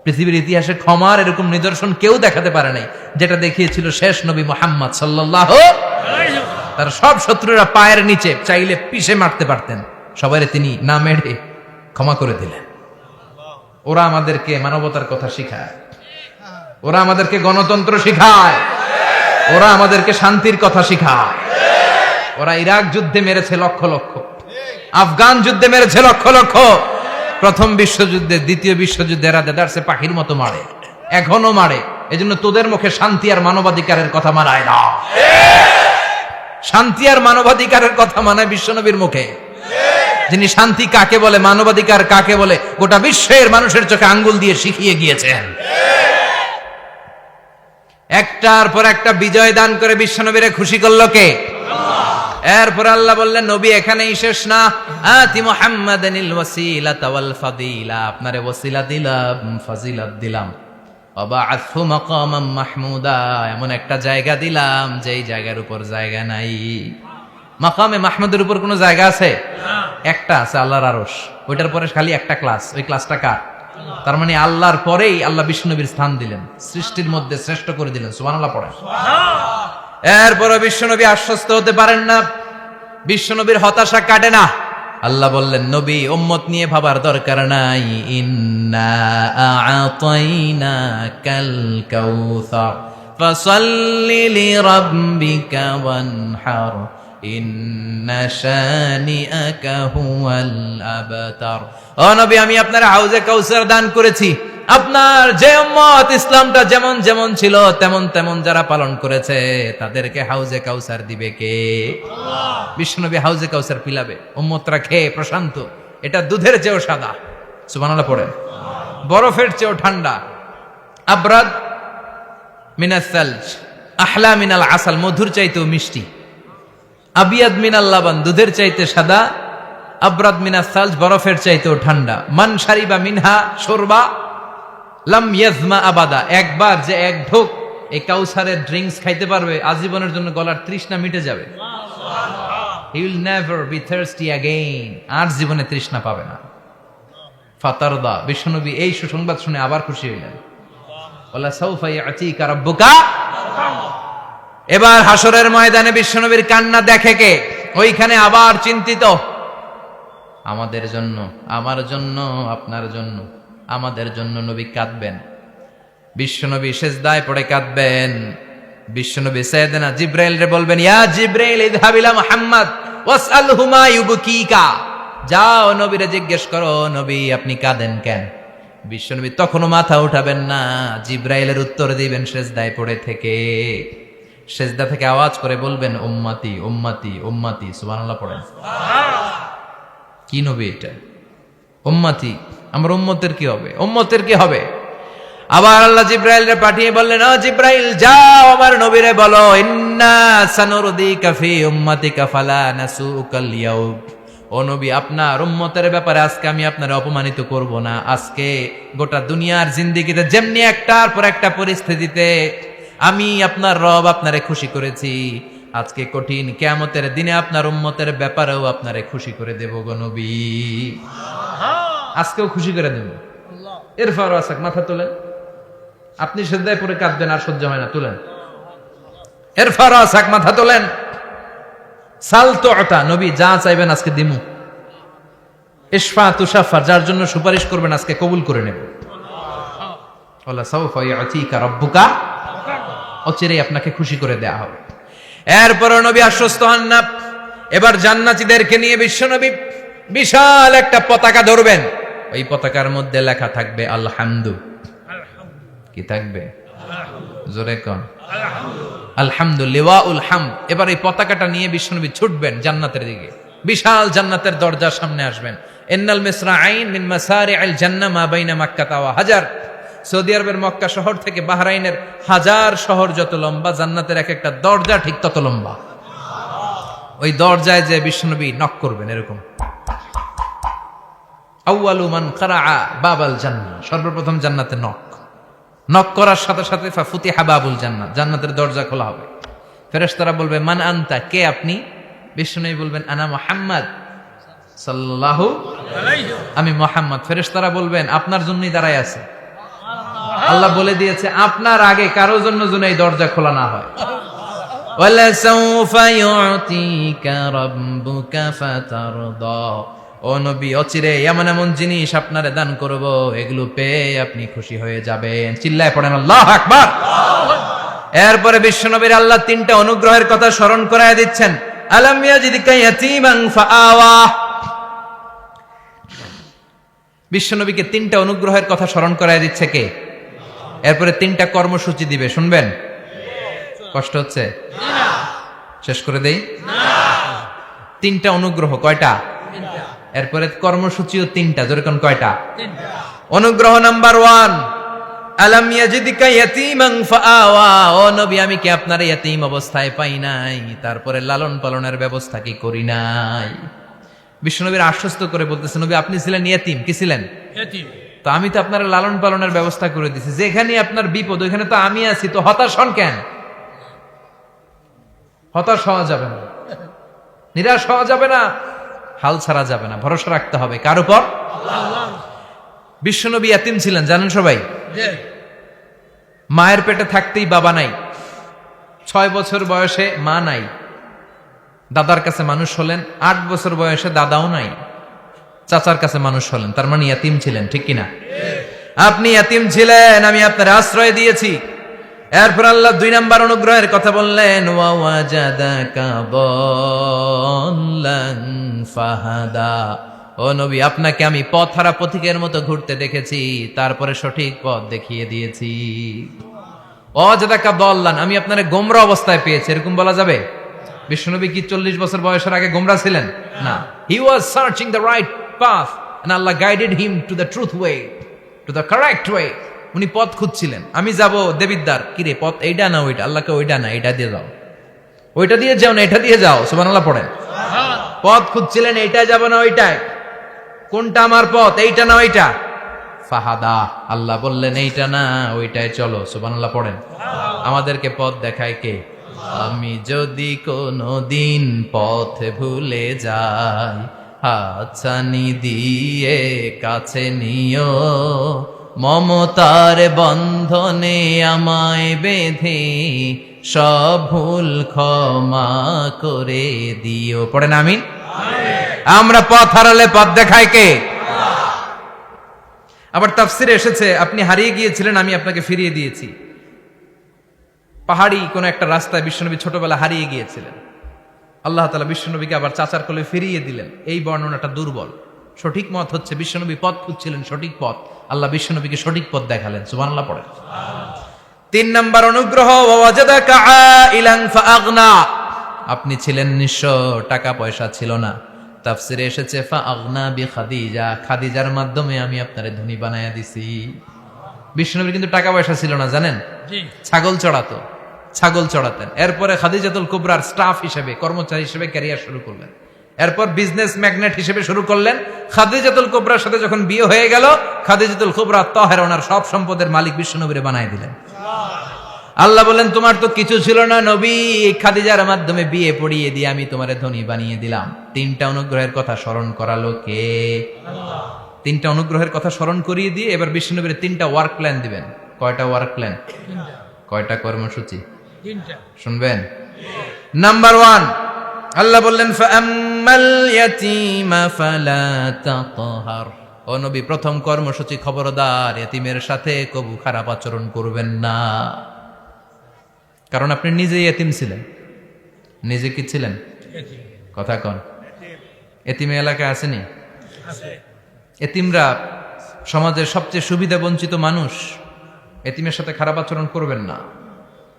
পৃথিবীর ইতিহাসে ক্ষমার এরকম নিদর্শন কেউ দেখাতে পারে নাই, যেটা দেখিয়েছিল শেষ নবী মুহাম্মদ সাল্লাল্লাহু আলাইহি ওয়াসাল্লাম। তার সব শত্রুরা পায়ের নিচে চাইলে পিষে মারতে পারতেন, সবাইরে তিনি না মেরে ক্ষমা করে দিলেন। ওরা আমাদেরকে মানবতার কথা শিখায়, ওরা আমাদেরকে গণতন্ত্র শিখায়, ওরা আমাদেরকে শান্তির কথা শিখায়। ওরা ইরাক যুদ্ধে মেরেছে লক্ষ লক্ষ, আফগান যুদ্ধে মেরেছে লক্ষ লক্ষ, প্রথম বিশ্বযুদ্ধে, দ্বিতীয় যুদ্ধে এরা দেদারসে পাখির মতো মারে, এখনো মারে। এজন্য তোদের মুখে শান্তি আর মানবাধিকারের কথা মানায় না। শান্তি আর মানবাধিকারের কথা মানায় বিশ্বনবীর মুখে, যিনি শান্তি কাকে বলে, মানবাধিকার কাকে বলে, গোটা বিশ্বের মানুষের চোখে আঙ্গুল দিয়ে শিখিয়ে গিয়েছেন। একটার পর একটা বিজয় দান করে বিশ্বনবীরে খুশি করলো কে? এরপর আল্লাহ বললেন, নবী এখানেই শেষ না, আতি মুহাম্মাদানিল ওয়াসিলাতা ওয়াল ফাদিলা, আপনারে ওয়াসিলা দিলাম, ফাজিলাত দিলাম, ওয়াবা'আথহু মাকামান মাহমুদা, এমন একটা জায়গা দিলাম যেই জায়গার উপর জায়গা নাই। মাকামে মাহমুদের উপর কোনো জায়গা আছে? একটা আছে, আল্লাহর আরশ। ওইটার পরে খালি একটা ক্লাস, ওই ক্লাসটা কার? তার মানে আল্লাহর পরেই আল্লাহ বিশ্বনবীর স্থান দিলেন, সৃষ্টির মধ্যে শ্রেষ্ঠ করে দিলেন। সুবহানাল্লাহ পড়েন। এরপরও বিশ্বনবী আশ্বস্ত হতে পারেন না, বিশ্বনবীর হতাশা কাটে না। আল্লাহ বললেন, নবী উম্মত নিয়ে ভাবার দরকার নাই, ইন্না আ'তাইনাকাল কাউসার ফাসাল্লি লিরাব্বিকা ওয়ানহার ইন্না শানিআকা হুয়াল আবতার। ও নবী, আমি আপনার হাউজে কাউসার দান করেছি। আপনার যে উম্মত ইসলামটা যেমন যেমন ছিল তেমন তেমন যারা পালন করেছে, তাদেরকে হাউজে কাউসার দিবে কে? আল্লাহ। বিশ্বনবী হাউজে কাউসার পিলাবে, উম্মতরা খেয়ে প্রশান্ত। এটা দুধের চেয়েও সাদা, সুবহানাল্লাহ পড়েন, বরফের চেয়েও ঠান্ডা, আবরাদ মিনাস সালজ আহলা মিনাল আসাল, মধুর চাইতেও মিষ্টি, আবিয়াদ মিনাল লাবান, দুধের চাইতে সাদা, আবরাদ মিনাস সালজ, বরফের চাইতেও ঠান্ডা। মান শারিবা মিনহা শরবা লাম ইয়াজমা আবাদা, একবার যে এক ঢোক এই কাউসারের ড্রিঙ্কস খাইতে পারবে, আজীবনের জন্য গলার তৃষ্ণা মিটে যাবে। He will never be thirsty again, আর জীবনে তৃষ্ণা পাবে না। ফাতারদা, বিশ্বনবী এই সুসংবাদ শুনে আবার খুশি হইলেন। ওয়ালা সাউফা ইয়াতিকা রাব্বুকা। এবার হাসরের ময়দানে বিশ্বনবীর কান্না দেখে কে? ওইখানে আবার চিন্তিত, আমাদের জন্য, আমার জন্য, আপনার জন্য, আমাদের জন্য নবী কাঁদবেন। বিশ্বনবী সেজদায় পড়ে কাঁদবেন। বিশ্বনবী সাইয়েদনা জিবরাইল রে বলবেন, ইয়া জিবরাইল ইযহাব ইলা মুহাম্মদ ওয়াসআলহু মা ইউবকিকা, যাও নবীরে জিজ্ঞেস করো, নবী আপনি কাঁদেন কেন? বিশ্বনবী তখনও মাথা উঠাবেন না, জিবরাইলের উত্তর দিবেন সেজদায় পড়ে থেকে। সেজদা থেকে আওয়াজ করে বলবেন, উম্মতি উম্মতি উম্মতি। সুবহানাল্লাহ পড়েন। কি নবী এটা? উম্মতি, আমার উম্মতের কি হবে? উম্মতের কি হবে? আবার আল্লাহ জিবরাইলকে পাঠিয়ে বললেন, ও জিবরাইল যাও আমার নবীরে বলো, ইন্না সানুরদিকা ফি উম্মতিকা ফালা নাসুকাল ইয়াউম। ও নবী, আপনার উম্মতের ব্যাপারে আজকে আমি আপনার অপমানিত করব না। আজকে গোটা দুনিয়ার জিন্দেগিতে যেমনি একটার পর একটা পরিস্থিতিতে আমি আপনার রব আপনারে খুশি করেছি, আজকে কঠিন কিয়ামতের দিনে আপনার উম্মতের ব্যাপারেও আপনারে খুশি করে দেব গো নবী। আজকেও খুশি করে দেব। এরপর আসাক, মাথা তোলেন। আপনি সেজদায় পড়ে কাঁদবেন, আর সহ্য হয় না, তুলেন। এরপর আসাক, মাথা তোলেন। সাল তুতা, নবী যা চাইবেন আজকে দিমু। ইশফা তুশাফা, যার জন্য সুপারিশ করবেন আজকে কবুল করে নেব। ওয়ালা সাউফা ইয়াতিকা রাব্বুকা, অচিরেই আপনাকে খুশি করে দেয়া হবে। এরপর নবী আশ্বস্ত হন না। এবার জান্নাতীদেরকে নিয়ে বিশ্বনবী বিশাল একটা পতাকা ধরবেন। ওই পতাকার মধ্যে লেখা থাকবে আলহামদু। কি থাকবে? জোরে কোন আলহামদুলিল্লাহ হাম। এবার এই পতাকাটা নিয়ে বিশ্বনবী ছুটবেন জান্নাতের দিকে, বিশাল জান্নাতের দরজার সামনে আসবেন। ইন্নাল মিসরাঈন মিন মাসারি'আল জান্নাহ মা বাইনা মাক্কাহ ওয়া হাজার। সৌদি আরবের মক্কা শহর থেকে বাহরাইনের হাজার শহর যত লম্বা, জান্নাতের এক একটা দরজা ঠিক তত লম্বা। ওই দরজায় যে বিশ্বনবী নক করবেন এরকম, আউয়ালু মান কারাআ বাবাল জান্নাহ, সর্বপ্রথম জান্নাতে নক করার সাথে সাথে ফাফুতিহা বাবুল জান্নাহ, জান্নাতের দরজা খোলা হবে। ফেরেশতারা বলবে মান আনতা, কে আপনি? বিশ্বনবী বলবেন আনা মুহাম্মদ সাল্লাল্লাহু আলাইহি, আমি মুহাম্মদ। ফেরেশতারা বলবেন আপনার জন্যই দাঁড়ায় আছে। আল্লাহ বলে দিয়েছে আপনার আগে কারো জন্য যেন এই দরজা খোলা না হয়। ওয়ালা সাউফা ইউতিকা রাব্বুকা ফাতারদা, ও নবী অচিরে এমন এমন জিনিস আপনারে দান করব, এগুলো পেয়ে আপনি খুশি হয়ে যাবেন। চিল্লায় পড়েন আল্লাহু আকবার। এরপরে বিশ্বনবীর আল্লাহ তিনটা অনুগ্রহের কথা স্মরণ করায় দিচ্ছেন। আলাম ইয়াজিদকা ইয়াতীমান ফাআওয়া, বিশ্বনবীকে তিনটা অনুগ্রহের কথা স্মরণ করায় দিচ্ছে কে? এরপরে তিনটা কর্মসূচি দিবে, শুনবেন? কষ্ট হচ্ছে? শেষ করে দেই? তিনটা অনুগ্রহ, কয়টা? এরপরে কর্মসূচিও তিনটা, যেরকম কয়টা? অনুগ্রহ নাম্বার 1, আলাম ইয়াজিদকা ইয়াতীমান ফাআওয়া, ও নবী আমি কি আপনার ইয়াতীম অবস্থায় পাই নাই, তারপরে লালন পালনের ব্যবস্থা কি করি নাই? বিশ্বনবীর আশ্বস্ত করে বলতেছে নবী আপনি ছিলেন ইয়াতীম, কি ছিলেন? ইয়াতীম। তো আমি তো আপনার লালন পালনের ব্যবস্থা করে দিছি, যেখানে আপনার বিপদ ওইখানে তো আমি আছি, তো হতাশ হন কেন? হতাশ হওয়া যাবে না, নিরাশ হওয়া যাবে না, হাল ছাড়া যাবে না, ভরসা রাখতে হবে কার উপর? আল্লাহ। বিশ্বনবী ইয়াতীম ছিলেন জানেন সবাই। মায়ের পেটে থাকতেই বাবা নাই, 6 বছর বয়সে মা নাই, দাদার কাছে মানুষ হলেন, 8 বছর বয়সে দাদাও নাই, চাচার কাছে মানুষ হলেন, তার মানে ইয়াতীম ছিলেন, ঠিক কিনা? আপনি ইয়াতীম ছিলেন, আমি আপনার আশ্রয় দিয়েছি। এরপর আল্লাহ 2 নাম্বার অনুগ্রহের কথা বললেন, ওয়া ওয়াজাদাকা দাল্লান ফাহাদা, ও নবী আপনাকে আমি পথহারা পথিকের মতো ঘুরতে দেখেছি, তারপরে সঠিক পথ দেখিয়ে দিয়েছি। ওয়াজাদাকা দাল্লান, আমি আপনারে গোমরা অবস্থায় পেয়েছি, এরকম বলা যাবে? বিশ্বনবী কি 40 বছর বয়সের আগে গোমরা ছিলেন? না, he was searching the right path and আল্লাহ guided him to the truth way, to the correct way. উনি পথ খুঁজছিলেন। আমি যাব দেবিদ্দার, কিরে পথ এইটা না ওইটা? আল্লাহকে ওইটা না এটা দিয়ে যাও, ওইটা দিয়ে যাও না এটা দিয়ে যাও, সুবহানাল্লাহ পড়েন। পথ খুঁজছিলেন, এইটা যাব না ওইটাই, কোনটা আমার পথ, এইটা না ওইটা? ফাহাদা, আল্লাহ বললেন এইটা না ওইটাই চলো, সুবহানাল্লাহ পড়েন। আমাদেরকে পথ দেখায় কে? আমি যদি কোনো দিন পথ ভুলে যাই, হাতছানি দিয়ে কাছে নিও, মমতার বন্ধনে আমায় বেঁধে সব ভুল ক্ষমা করে দিও। পড়েন আমিন। আমরা পথ হারালে পথ দেখায় কে? আবার তাফসিরে এসেছে আপনি হারিয়ে গিয়েছিলেন, আমি আপনাকে ফিরিয়ে দিয়েছি। পাহাড়ি কোন একটা রাস্তায় বিশ্বনবী ছোটবেলা হারিয়ে গিয়েছিলেন, আল্লাহ তাআলা বিশ্বনবীকে আবার চাচার কোলে ফিরিয়ে দিলেন। এই বর্ণনাটা দুর্বল। সঠিক মত হচ্ছে বিশ্বনবী পথ খুঁজছিলেন, সঠিক পথ, আল্লাহ বিশ্বনবীকে সঠিক পথ দেখালেন, সুবহানাল্লাহ পড়েন। 3 নাম্বার অনুগ্রহ, ওয়াজাদাকা আইলান ফাআগনা, আপনি ছিলেন নিঃস্ব, টাকা পয়সা ছিল না। তাফসিরে এসেছে ফাআগনা বিখাদিজা, খাদিজার মাধ্যমে আমি আপনারে ধনী বানায়া দিছি। বিশ্বনবীর কিন্তু টাকা পয়সা ছিল না জানেন, ছাগল চড়াতেন। এরপরে খাদিজাতুল কুবরার স্টাফ হিসেবে, কর্মচারী হিসেবে ক্যারিয়ার শুরু করলেন। এরপর বিজনেস ম্যাগনেট হিসেবে শুরু করলেন। খাদিজাতুল কুবরার সাথে যখন বিয়ে হয়ে গেল, খাদিজাতুল কুবরা তাহেরা ওনার সব সম্পদের মালিক বিশ্বনবীরে বানায় দিলেন। আল্লাহ বলেন তোমার তো কিছু ছিল না নবী, খাদিজার মাধ্যমে বিয়ে পড়িয়ে দিয়ে আমি তোমারে ধনী বানিয়ে দিলাম। 3টা অনুগ্রহের কথা স্মরণ করালো কে? আল্লাহ। 3টা অনুগ্রহের কথা স্মরণ করিয়ে দিয়ে এবার বিশ্বনবীর 3টা ওয়ার্ক প্ল্যান দিবেন। কয়টা ওয়ার্ক প্ল্যান? 3টা। কয়টা কর্মসূচি? 3টা। শুনবেন? নাম্বার 1, আল্লাহ বললেন ফাআম্মাল ইয়াতীমা ফালা তাকহার, ও নবী প্রথম কর্মসূচি খবরদার এতিমের সাথে কবু খারাপ আচরণ করবেন না। কারণ আপনি নিজেই এতিম ছিলেন। নিজে কি ছিলেন? কথা কন। এতিমে এলাকায় আসেনি? এতিমরা সমাজের সবচেয়ে সুবিধা বঞ্চিত মানুষ, এতিমের সাথে খারাপ আচরণ করবেন না।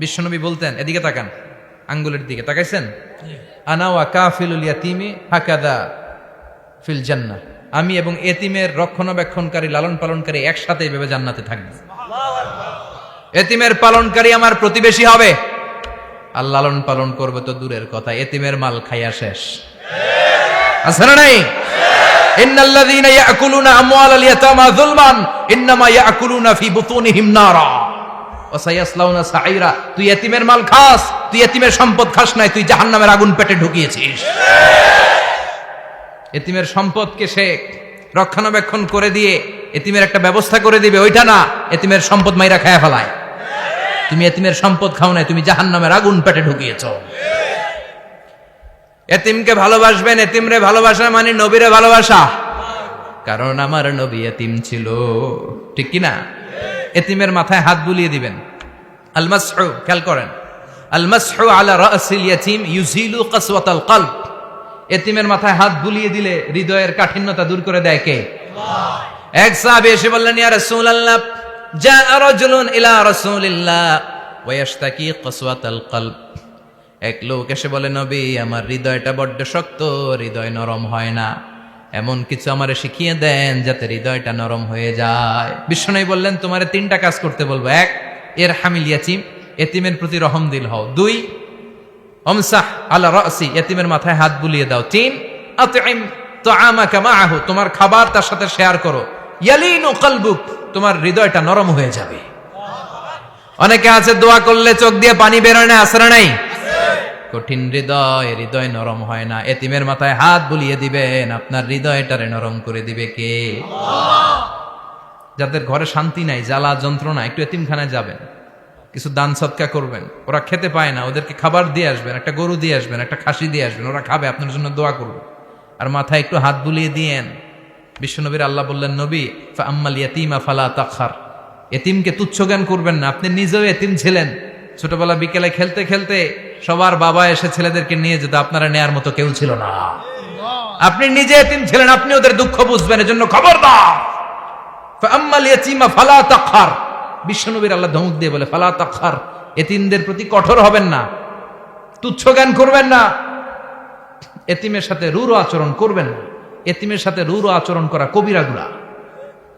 বিশ্বনবী বলতেন, এদিকে তাকান, আঙ্গুলের দিকে তাকাইছেন, আনা ওয়া কাফিলুল ইয়াতীমি হাকাদা ফিল জান্নাহ, আমি এবং এতিমের রক্ষণাবেক্ষণকারী লালন পালনকারী একসাথে এইভাবে জান্নাতে থাকবে। এতিমের পালনকারী আমার প্রতিবেশী হবে, আর লালন পালন করবে তো দূরের কথা, এতিমের মাল খাইয়া শেষ। আছে না নাই? ইন্নাল্লাযীনা ইয়াকুলুনা আমওয়ালাল ইয়াতামা যুলমান ইন্নামা ইয়াকুলুনা ফি বুতুনিহিম নারা ওয়া সায়াসলাউনা সাঈরা। তুই এতিমের মাল খাস, তুই এতিমের সম্পদ খাস নাই, তুই জাহান্নামের আগুন পেটে ঢুকিয়েছিস। এতিমের সম্পদকে সে রক্ষণাবেক্ষণ করে দিয়ে এতিমের একটা ব্যবস্থা করে দিবে, ওইটা না, এতিমের সম্পদ মাইরা খায়া ফেলায়। তুমি এতিমের সম্পদ খাও নাই, তুমি জাহান্নামের আগুন পেটে ঢুকিয়েছ। এতিমকে ভালোবাসবেন, এতিমরে ভালোবাসা মানে নবীরে ভালোবাসা, কারণ আমার নবী এতিম ছিল, ঠিক কি না? এতিমের মাথায় হাত বুলিয়ে দিবেন। আল মাসহু, খেয়াল করেন, আল মাসহু আলা রাসিল ইয়াতীম ইউজিলু কাসওয়াতাল কলব। এতিমের মাথায় হাত বুলিয়ে দিলে হৃদয়ের কাঠিন্যতা দূর করে দেয় কে? আল্লাহ। এক সাহাবী এসে বললেন, ইয়া রাসূলুল্লাহ, জাআ রাজুলুন ইলা রাসূলিল্লাহ ওয়া ইয়াশতাকি কাসওয়াতাল কলব। এক লোক এসে বলে, নবী, আমার হৃদয়টা বড্ড শক্ত, হৃদয় নরম হয় না, এমন কিছু আমারে শিখিয়ে দেন যাতে হৃদয়টা নরম হয়ে যায়। বিশ্বনবী বললেন, তোমারে 3টা কাজ করতে বলবো। 1, ইরহামিল ইয়াতীম, এতিমের প্রতি রহমদিল হও। 2, আমসাহ আলা রাসি, এতিমের মাথায় হাত বুলিয়ে দাও। 3, আতইম তাআমাকা মাআহু, তোমার খাবার তার সাথে শেয়ার করো। ইয়ালিনু কলবুক, তোমার হৃদয়টা নরম হয়ে যাবে। অনেকে আছে দোয়া করলে চোখ দিয়ে পানি বের হয় না, আছে না নাই? কঠিন হৃদয়, হৃদয় নরম হয় না, এতিমের মাথায় হাত বুলিয়ে দিবেন, আপনার হৃদয়টারে নরম করে দিবে কে? আল্লাহ। যাদের ঘরে শান্তি নাই, জ্বালা যন্ত্রণা, একটু এতিমখানায় যাবেন, কিছু দান সদকা করবেন। ওরা খেতে পায় না, ওদেরকে খাবার দিয়ে আসবেন, একটা গরু দিয়ে আসবেন, একটা খাসি দিয়ে আসবেন, ওরা খাবে, আপনার জন্য দোয়া করবে, আর মাথায় একটু হাত বুলিয়ে দিয়েন। বিশ্বনবীর আল্লাহ বললেন, নবী, ফাআম্মাল ইয়াতীমা ফালা তাখহার, এতিমকে তুচ্ছ জ্ঞান করবেন না। আপনি নিজেও এতিম ছিলেন, ছোটবেলা বিকেলে খেলতে খেলতে সবার বাবা এসে ছেলেদেরকে নিয়ে যেত, আপনারা নেয়ার মতো কেউ ছিল না। আপনি নিজে এতিম ছিলেন, আপনি ওদের দুঃখ বুঝবেন, এজন্য খবরদার, ফাআম্মাল ইয়াতীমা ফালা তাখহার। বিশ্বনবীর আল্লাহ ধমক দিয়ে বলে, ফালা তাখহার, এতিমদের প্রতি কঠোর হবেন না, তুচ্ছ জ্ঞান করবেন না, এতিমের সাথে রূঢ় আচরণ করবেন না। এতিমের সাথে রূঢ় আচরণ করা কবিরা গুনাহ।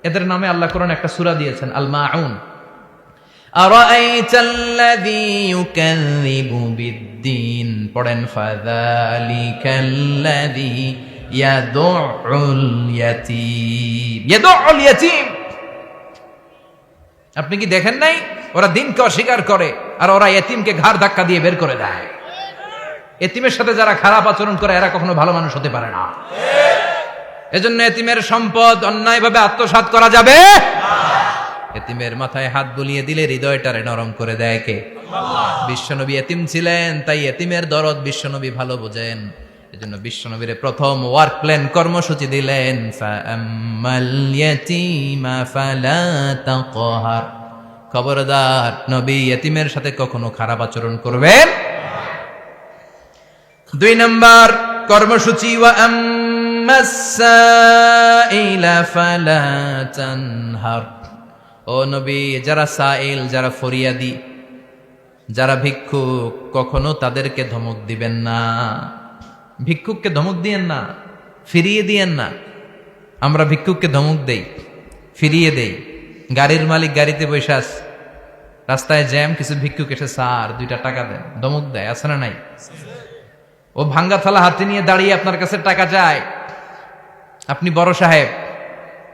এদের নামে আল্লাহ কোরআনে একটা সূরা দিয়েছেন, আল মাউন। আরাআইতাল্লাযী ইউকাযযিবু বিদ্দীন, পড়েন, ফাযালিকাল্লাযী ইয়াদুউল ইয়াতীম। ইয়াদুউল ইয়াতীম, আপনি কি দেখেন নাই? ওরা দিনকে অস্বীকার করে, আর ওরা এতিমকে ঘাড় ধাক্কা দিয়ে বের করে দেয়। এতিমের সাথে যারা খারাপ আচরণ করে, এরা কখনো ভালো মানুষ হতে পারে না। এজন্য এতিমের সম্পদ অন্যায়ভাবে আত্মসাৎ করা যাবে না। এতিমের মাথায় হাত বুলিয়ে দিলে হৃদয়টারে নরম করে দেয় কে? আল্লাহ। বিশ্বনবী এতিম ছিলেন, তাই এতিমের দরদ বিশ্বনবী ভালো বোঝেন। এজন্য বিশ্বনবীর প্রথম ওয়ার্ক প্ল্যান, কর্মসূচি দিলেন, ফাআম্মাল ইয়াতীমা ফালা তাকহার, খবরদার, নবী এতিমের সাথে কখনো খারাপ আচরণ করবেন। 2 নম্বর কর্মসূচি, ওয়া আম্মাস সাইলা ফালা তানহার। ও নবী, যারা সাইল, যারা ফরিয়াদি, যারা ভিক্ষুক, কখনো তাদেরকে ধমক দিবেন না। ভিক্ষুককে ধমক দিয়েন না, ফিরিয়ে দিয়েন না। আমরা ভিক্ষুককে ধমক দেই, ফিরিয়ে দেই। গাড়ির মালিক গাড়িতে বসে আছে, রাস্তায় জ্যাম, কিছু ভিক্ষুক এসে, স্যার 2টা টাকা দেন, ধমক দেয়, আছে না নাই? ও ভাঙ্গা থালা হাতে নিয়ে দাঁড়িয়ে আপনার কাছে টাকা চায়। আপনি বড় সাহেব,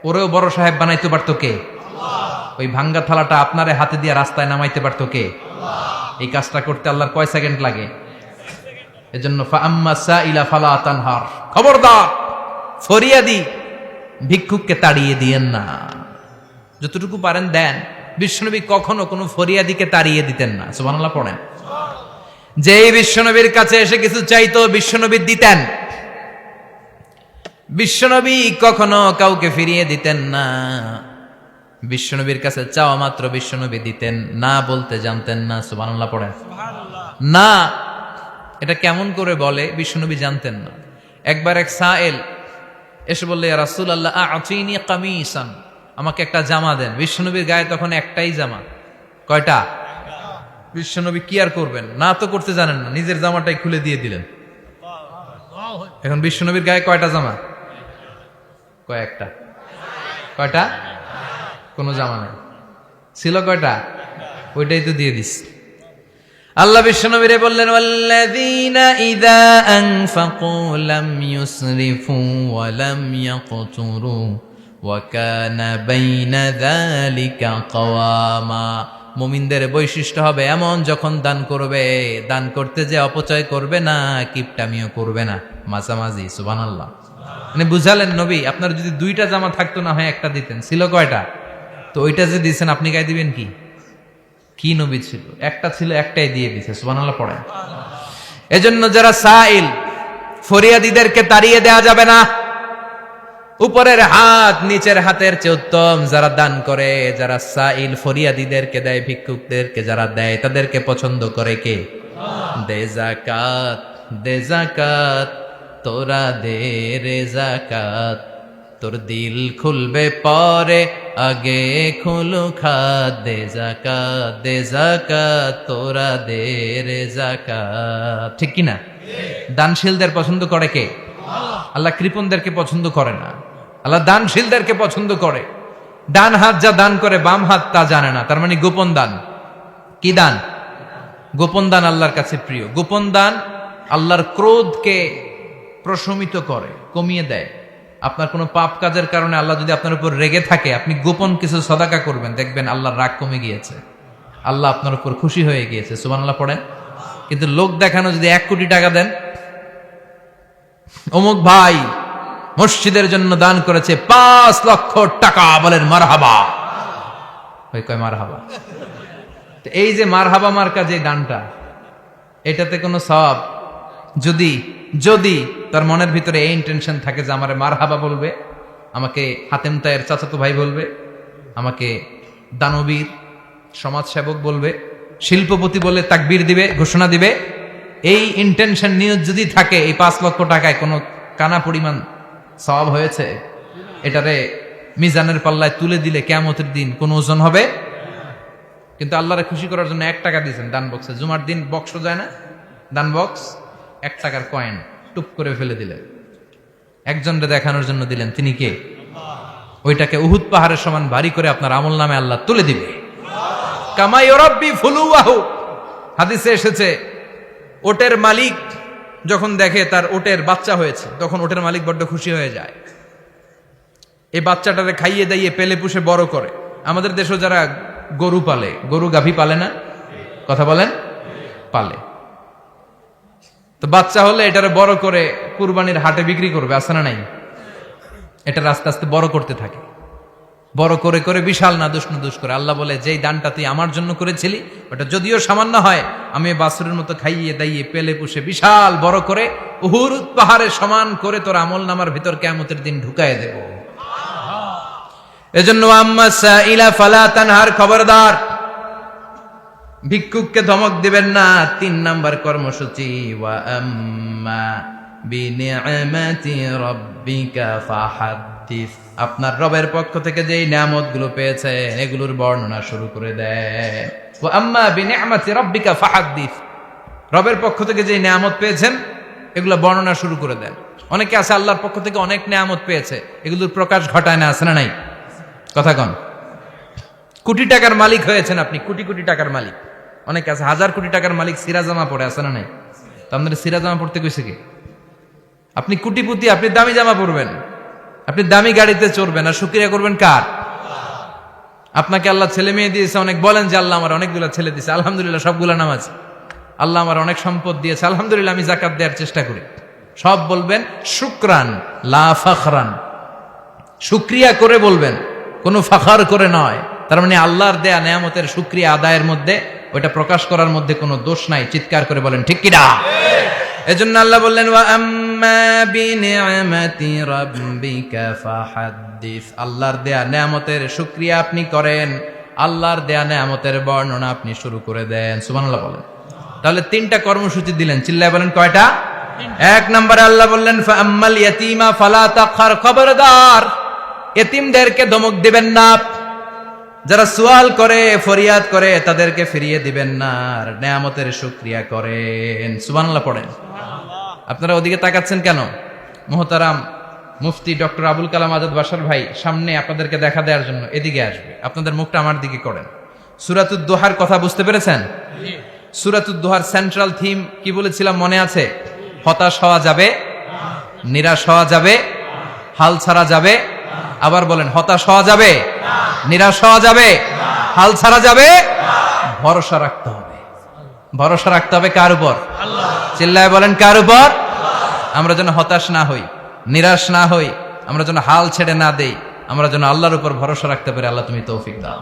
ওরেও বড় সাহেব বানাইতে পারতো কে? আল্লাহ। ওই ভাঙ্গা থালাটা আপনারে হাতে দিয়ে রাস্তায় নামাইতে পারতো কে? আল্লাহ। এই কাজটা করতে আল্লাহর কয় সেকেন্ড লাগে? এজন্য ফাআম্মা সাইলা ফালা তানহার, খবরদার, ফরিয়াদি ভিক্ষুককে তাড়িয়ে দিয়েন না। যতটুকু পারেন দেন। বিশ্বনবী কখনো কোনো ফরিয়াদিকে তাড়িয়ে দিতেন না। সুবহানাল্লাহ পড়েন। যেই বিশ্বনবীর কাছে এসে কিছু চাইতো, বিশ্বনবী দিতেন। বিশ্বনবী কখনো কাউকে ফিরিয়ে দিতেন না। বিশ্বনবীর কাছে চাওয়া মাত্র বিশ্বনবী দিতেন, না বলতে জানতেন না। সুবহানাল্লাহ পড়েন। না, এটা কেমন করে বলে বিশ্বনবী জানতেন না। একবার এক সাইল এসে বললে, ইয়া রাসূলুল্লাহ আ'তিনি কামিসান, আমাকে একটা জামা দেন। বিশ্বনবীর গায়ে তখন একটাই জামা। কয়টা? বিশ্বনবী কি আর করবেন, না তো করতে জানেন না, নিজের জামাটাই খুলে দিয়ে দিলেন। এখন বিশ্বনবীর গায়ে কয়টা জামা? কয়েকটা। কয়টা? কোনো জামা নেই। ছিল কয়টা? ওইটাই তো দিয়ে দিস। আল্লাহ বিশ্বনবীরে বললেন, ওয়াল্লাযীনা ইযা আনফাকু লাম ইউসরিফু ওয়া লাম ইয়াকতুরু ওয়া কানা বাইনা যালিকা কাওয়ামা। মুমিনদের বৈশিষ্ট্য হবে এমন, যখন দান করবে, দান করতে যে অপচয় করবে না, কিপটামিও করবে না, মাঝামাঝি। সুবহানাল্লাহ। মানে বুঝালেন নবী, আপনার যদি দুইটা জামা থাকতো না হয় একটা দিতেন। ছিল কয়টা? তো ওইটা যে দিয়েছেন আপনি গায়ে দিবেন কি? কি নবী ছিল? একটা ছিল, একটাই দিয়ে দিছে। সুবহানাল্লাহ পড়েন। এজন্য যারা সাইল, ফরিয়াদীদেরকে তাড়িয়ে দেয়া যাবে না। উপরের হাত নিচের হাতের চেয়ে উত্তম যারা দান করে, যারা সাইল ফরিয়াদীদেরকে দেয়, ভিক্ষুকদেরকে যারা দেয়, তাদেরকে পছন্দ করে কে? দে যাকাত, দে যাকাত, তোরা দে রে যাকাত, তোর দিল খুলবে পরে, আগে খুলু খাত। দে যাকাত, দে যাকাত, তোরা দে রে যাকাত। ঠিক কিনা? দানশীলদের পছন্দ করে কে? আল্লাহ কৃপণদেরকে পছন্দ করে না, আল্লাহ দানশীলদেরকে পছন্দ করে। ডান হাত যা দান করে, বাম হাত তা জানে না, তার মানে গোপন দান। কি দান? গোপন দান আল্লাহর কাছে প্রিয়। গোপন দান আল্লাহর ক্রোধকে প্রশমিত করে, কমিয়ে দেয়। আপনার কোনো পাপ কাজের কারণে আল্লাহ যদি আপনার উপর রেগে থাকে, আপনি গোপন কিছু সদাকা করবেন, দেখবেন আল্লাহর রাগ কমে গিয়েছে, আল্লাহ আপনার উপর খুশি হয়ে গিয়েছে। সুবহানাল্লাহ পড়েন। কিন্তু লোক দেখানো যদি 1 কোটি টাকা দেন, অমুক ভাই মসজিদের জন্য দান করেছে 5 লক্ষ টাকা, বলেন মারহাবা। ওই কয় মারহাবা। তো এই যে মারহাবা মার্কা যে দানটা, এটাতে কোনো সওয়াব যদি যদি তার মনের ভিতরে এই ইন্টেনশন থাকে যে আমারে মারহাবা বলবে, আমাকে হাতেম তায়ের চাচাতো ভাই বলবে, আমাকে দানবীর সমাজসেবক বলবে, শিল্পপতি বলে তাকবীর দিবে, ঘোষণা দিবে, এই ইন্টেনশন নিয়ে যদি থাকে, এই 5 লক্ষ টাকায় কোনো কানা পরিমাণ সওয়াব হয়েছে, এটারে মিজানের পাল্লায় তুলে দিলে কিয়ামতের দিন কোনো ওজন হবে। কিন্তু আল্লাহরে খুশি করার জন্য 1 টাকা দিয়েছেন দান বক্সে। জুমার দিন বক্স যায় না, দান বক্স, 1 টাকার কয়েন টুপ করে ফেলে দিলেন, একজনকে দেখানোর জন্য দিলেন। তিনি কে? ওইটাকে উহুদ পাহাড়ের সমান ভারী করে আপনার আমল নামে আল্লাহ তুলে দিবে। কামা ইউরাব্বি ফুলুয়াহু, হাদিসে এসেছে, ওটের মালিক যখন দেখে তার ওটের বাচ্চা হয়েছে, তখন ওটের মালিক বড্ড খুশি হয়ে যায়। এই বাচ্চাটারে খাইয়ে দাইয়ে পেলে পুষে বড় করে। আমাদের দেশে যারা গরু পালে, গরু গাভী পালে না? কথা বলেন, পালে। তো বাচ্চা হলে এটারে বড় করে কুরবানির হাটে বিক্রি করবে, আছে না নাই? এটা আস্তে আস্তে বড় করতে থাকে, বড় করে করে বিশাল নাদুস নুদুস করে। আল্লাহ বলে, যেই দানটা তুই আমার জন্য করেছিলি, ওটা যদিও সামান্য হয়, আমি বাছুরের মতো খাইয়ে দাইয়ে পেলে পুষে বিশাল বড় করে উহুদ পাহাড়ের সমান করে তোর আমল নামার ভিতর কিয়ামতের দিন ঢুকায় দেব। এজন্য আম্মা সাইলা ফালা তানহার, খবরদার ভিক্ষুককে ধমক দিবেন না। 3 নাম্বার কর্মসূচি, ওয়া আম্মা বিনিআমাতি রাব্বিকা ফাহাদ্দিস, আপনার রবের পক্ষ থেকে যেই নিয়ামতগুলো পেয়েছেন এগুলোর বর্ণনা শুরু করে দেন। ওয়া আম্মা বিনিআমাতি রাব্বিকা ফাহাদ্দিস, রবের পক্ষ থেকে যেই নিয়ামত পেয়েছেন এগুলো বর্ণনা শুরু করে দেন। অনেকে আছে আল্লাহর পক্ষ থেকে অনেক নিয়ামত পেয়েছে, এগুলোর প্রকাশ ঘটায় না, আছে না নাই? কথা কন। কোটি টাকার মালিক হয়েছেন আপনি, কোটি কোটি টাকার মালিক। অনেকে আছে 1000 কোটি টাকার মালিক, সিরাজামা পড়ে, আছে না নাই? তো আপনাদের সিরাজামা পড়তে কইছে কি? আপনি কোটিপতি, আপনি দামি জামা পরবেন, আপনি দামি গাড়িতে চড়বেন, আর শুকরিয়া করবেন কার? আপনাকে আল্লাহ ছেলে মেয়ে দিয়েছে অনেক, বলেন যে আল্লাহ আমার অনেকগুলো ছেলে দিয়েছে, আলহামদুলিল্লাহ, সবগুলা নামাজ। আল্লাহ আমার অনেক সম্পদ দিয়েছে, আলহামদুলিল্লাহ, আমি যাকাত দেওয়ার চেষ্টা করি। সব বলবেন শুকরান লা ফাখরান, শুকরিয়া করে বলবেন, কোনো ফাখার করে নয়। তার মানে আল্লাহর দেয়া নেয়ামতের শুকরিয়া আদায়ের মধ্যে, ওইটা প্রকাশ করার মধ্যে কোনো দোষ নাই। চিৎকার করে বলেন ঠিক কিনা? এজন্য আল্লাহ বললেন, ওয়া আম্মা বিনিআমাতি রাব্বিকা ফাহাদ্দিস, আল্লাহর দেয়া নেয়ামতের শুকরিয়া আপনি করেন, আল্লাহর দেয়া নেয়ামতের বর্ণনা আপনি শুরু করে দেন। সুবহানাল্লাহ বলেন। তাহলে 3টা কর্মসূচি দিলেন, চিল্লায় বলেন কয়টা? 1 নম্বরে আল্লাহ বললেন, ফা আম্মাল ইয়াতীমা ফালা তাকহার, খবরদার এতিমদেরকে ধমক দিবেন না। যারা সুয়াল করে ফরিয়াদ করে তাদেরকে ফিরিয়ে দিবেন না, আর নেয়ামতের শুকরিয়া করেন। সুবহানাল্লাহ পড়েন। আপনারা ওদিকে তাকাচ্ছেন কেন? মুহতারাম মুফতি ডক্টর আবুল কালাম আজাদ বাশার ভাই সামনে আপনাদেরকে দেখা দেওয়ার জন্য এদিকে আসবে। আপনাদের মুখটা আমার দিকে করেন। সূরাতুদ দোহার কথা বুঝতে পেরেছেন? সূরাতুদ দোহার সেন্ট্রাল থিম কি বলেছিলাম মনে আছে? হতাশ হওয়া যাবে, নিরাশ হওয়া যাবে, হাল ছাড়া যাবে। আবার বলেন, হতাশ হওয়া যাবে, নিরাশ হওয়া যাবে, হাল ছাড়া যাবে, ভরসা রাখতে হবে। ভরসা রাখতে হবে কার উপর? চিল্লায় বলেন কার উপর? আমরা যেন হতাশ না হই, নিরাশ না হই, আমরা যেন হাল ছেড়ে না দেই, আমরা যেন আল্লাহর উপর ভরসা রাখতে পারি। আল্লাহ তুমি তৌফিক দাও।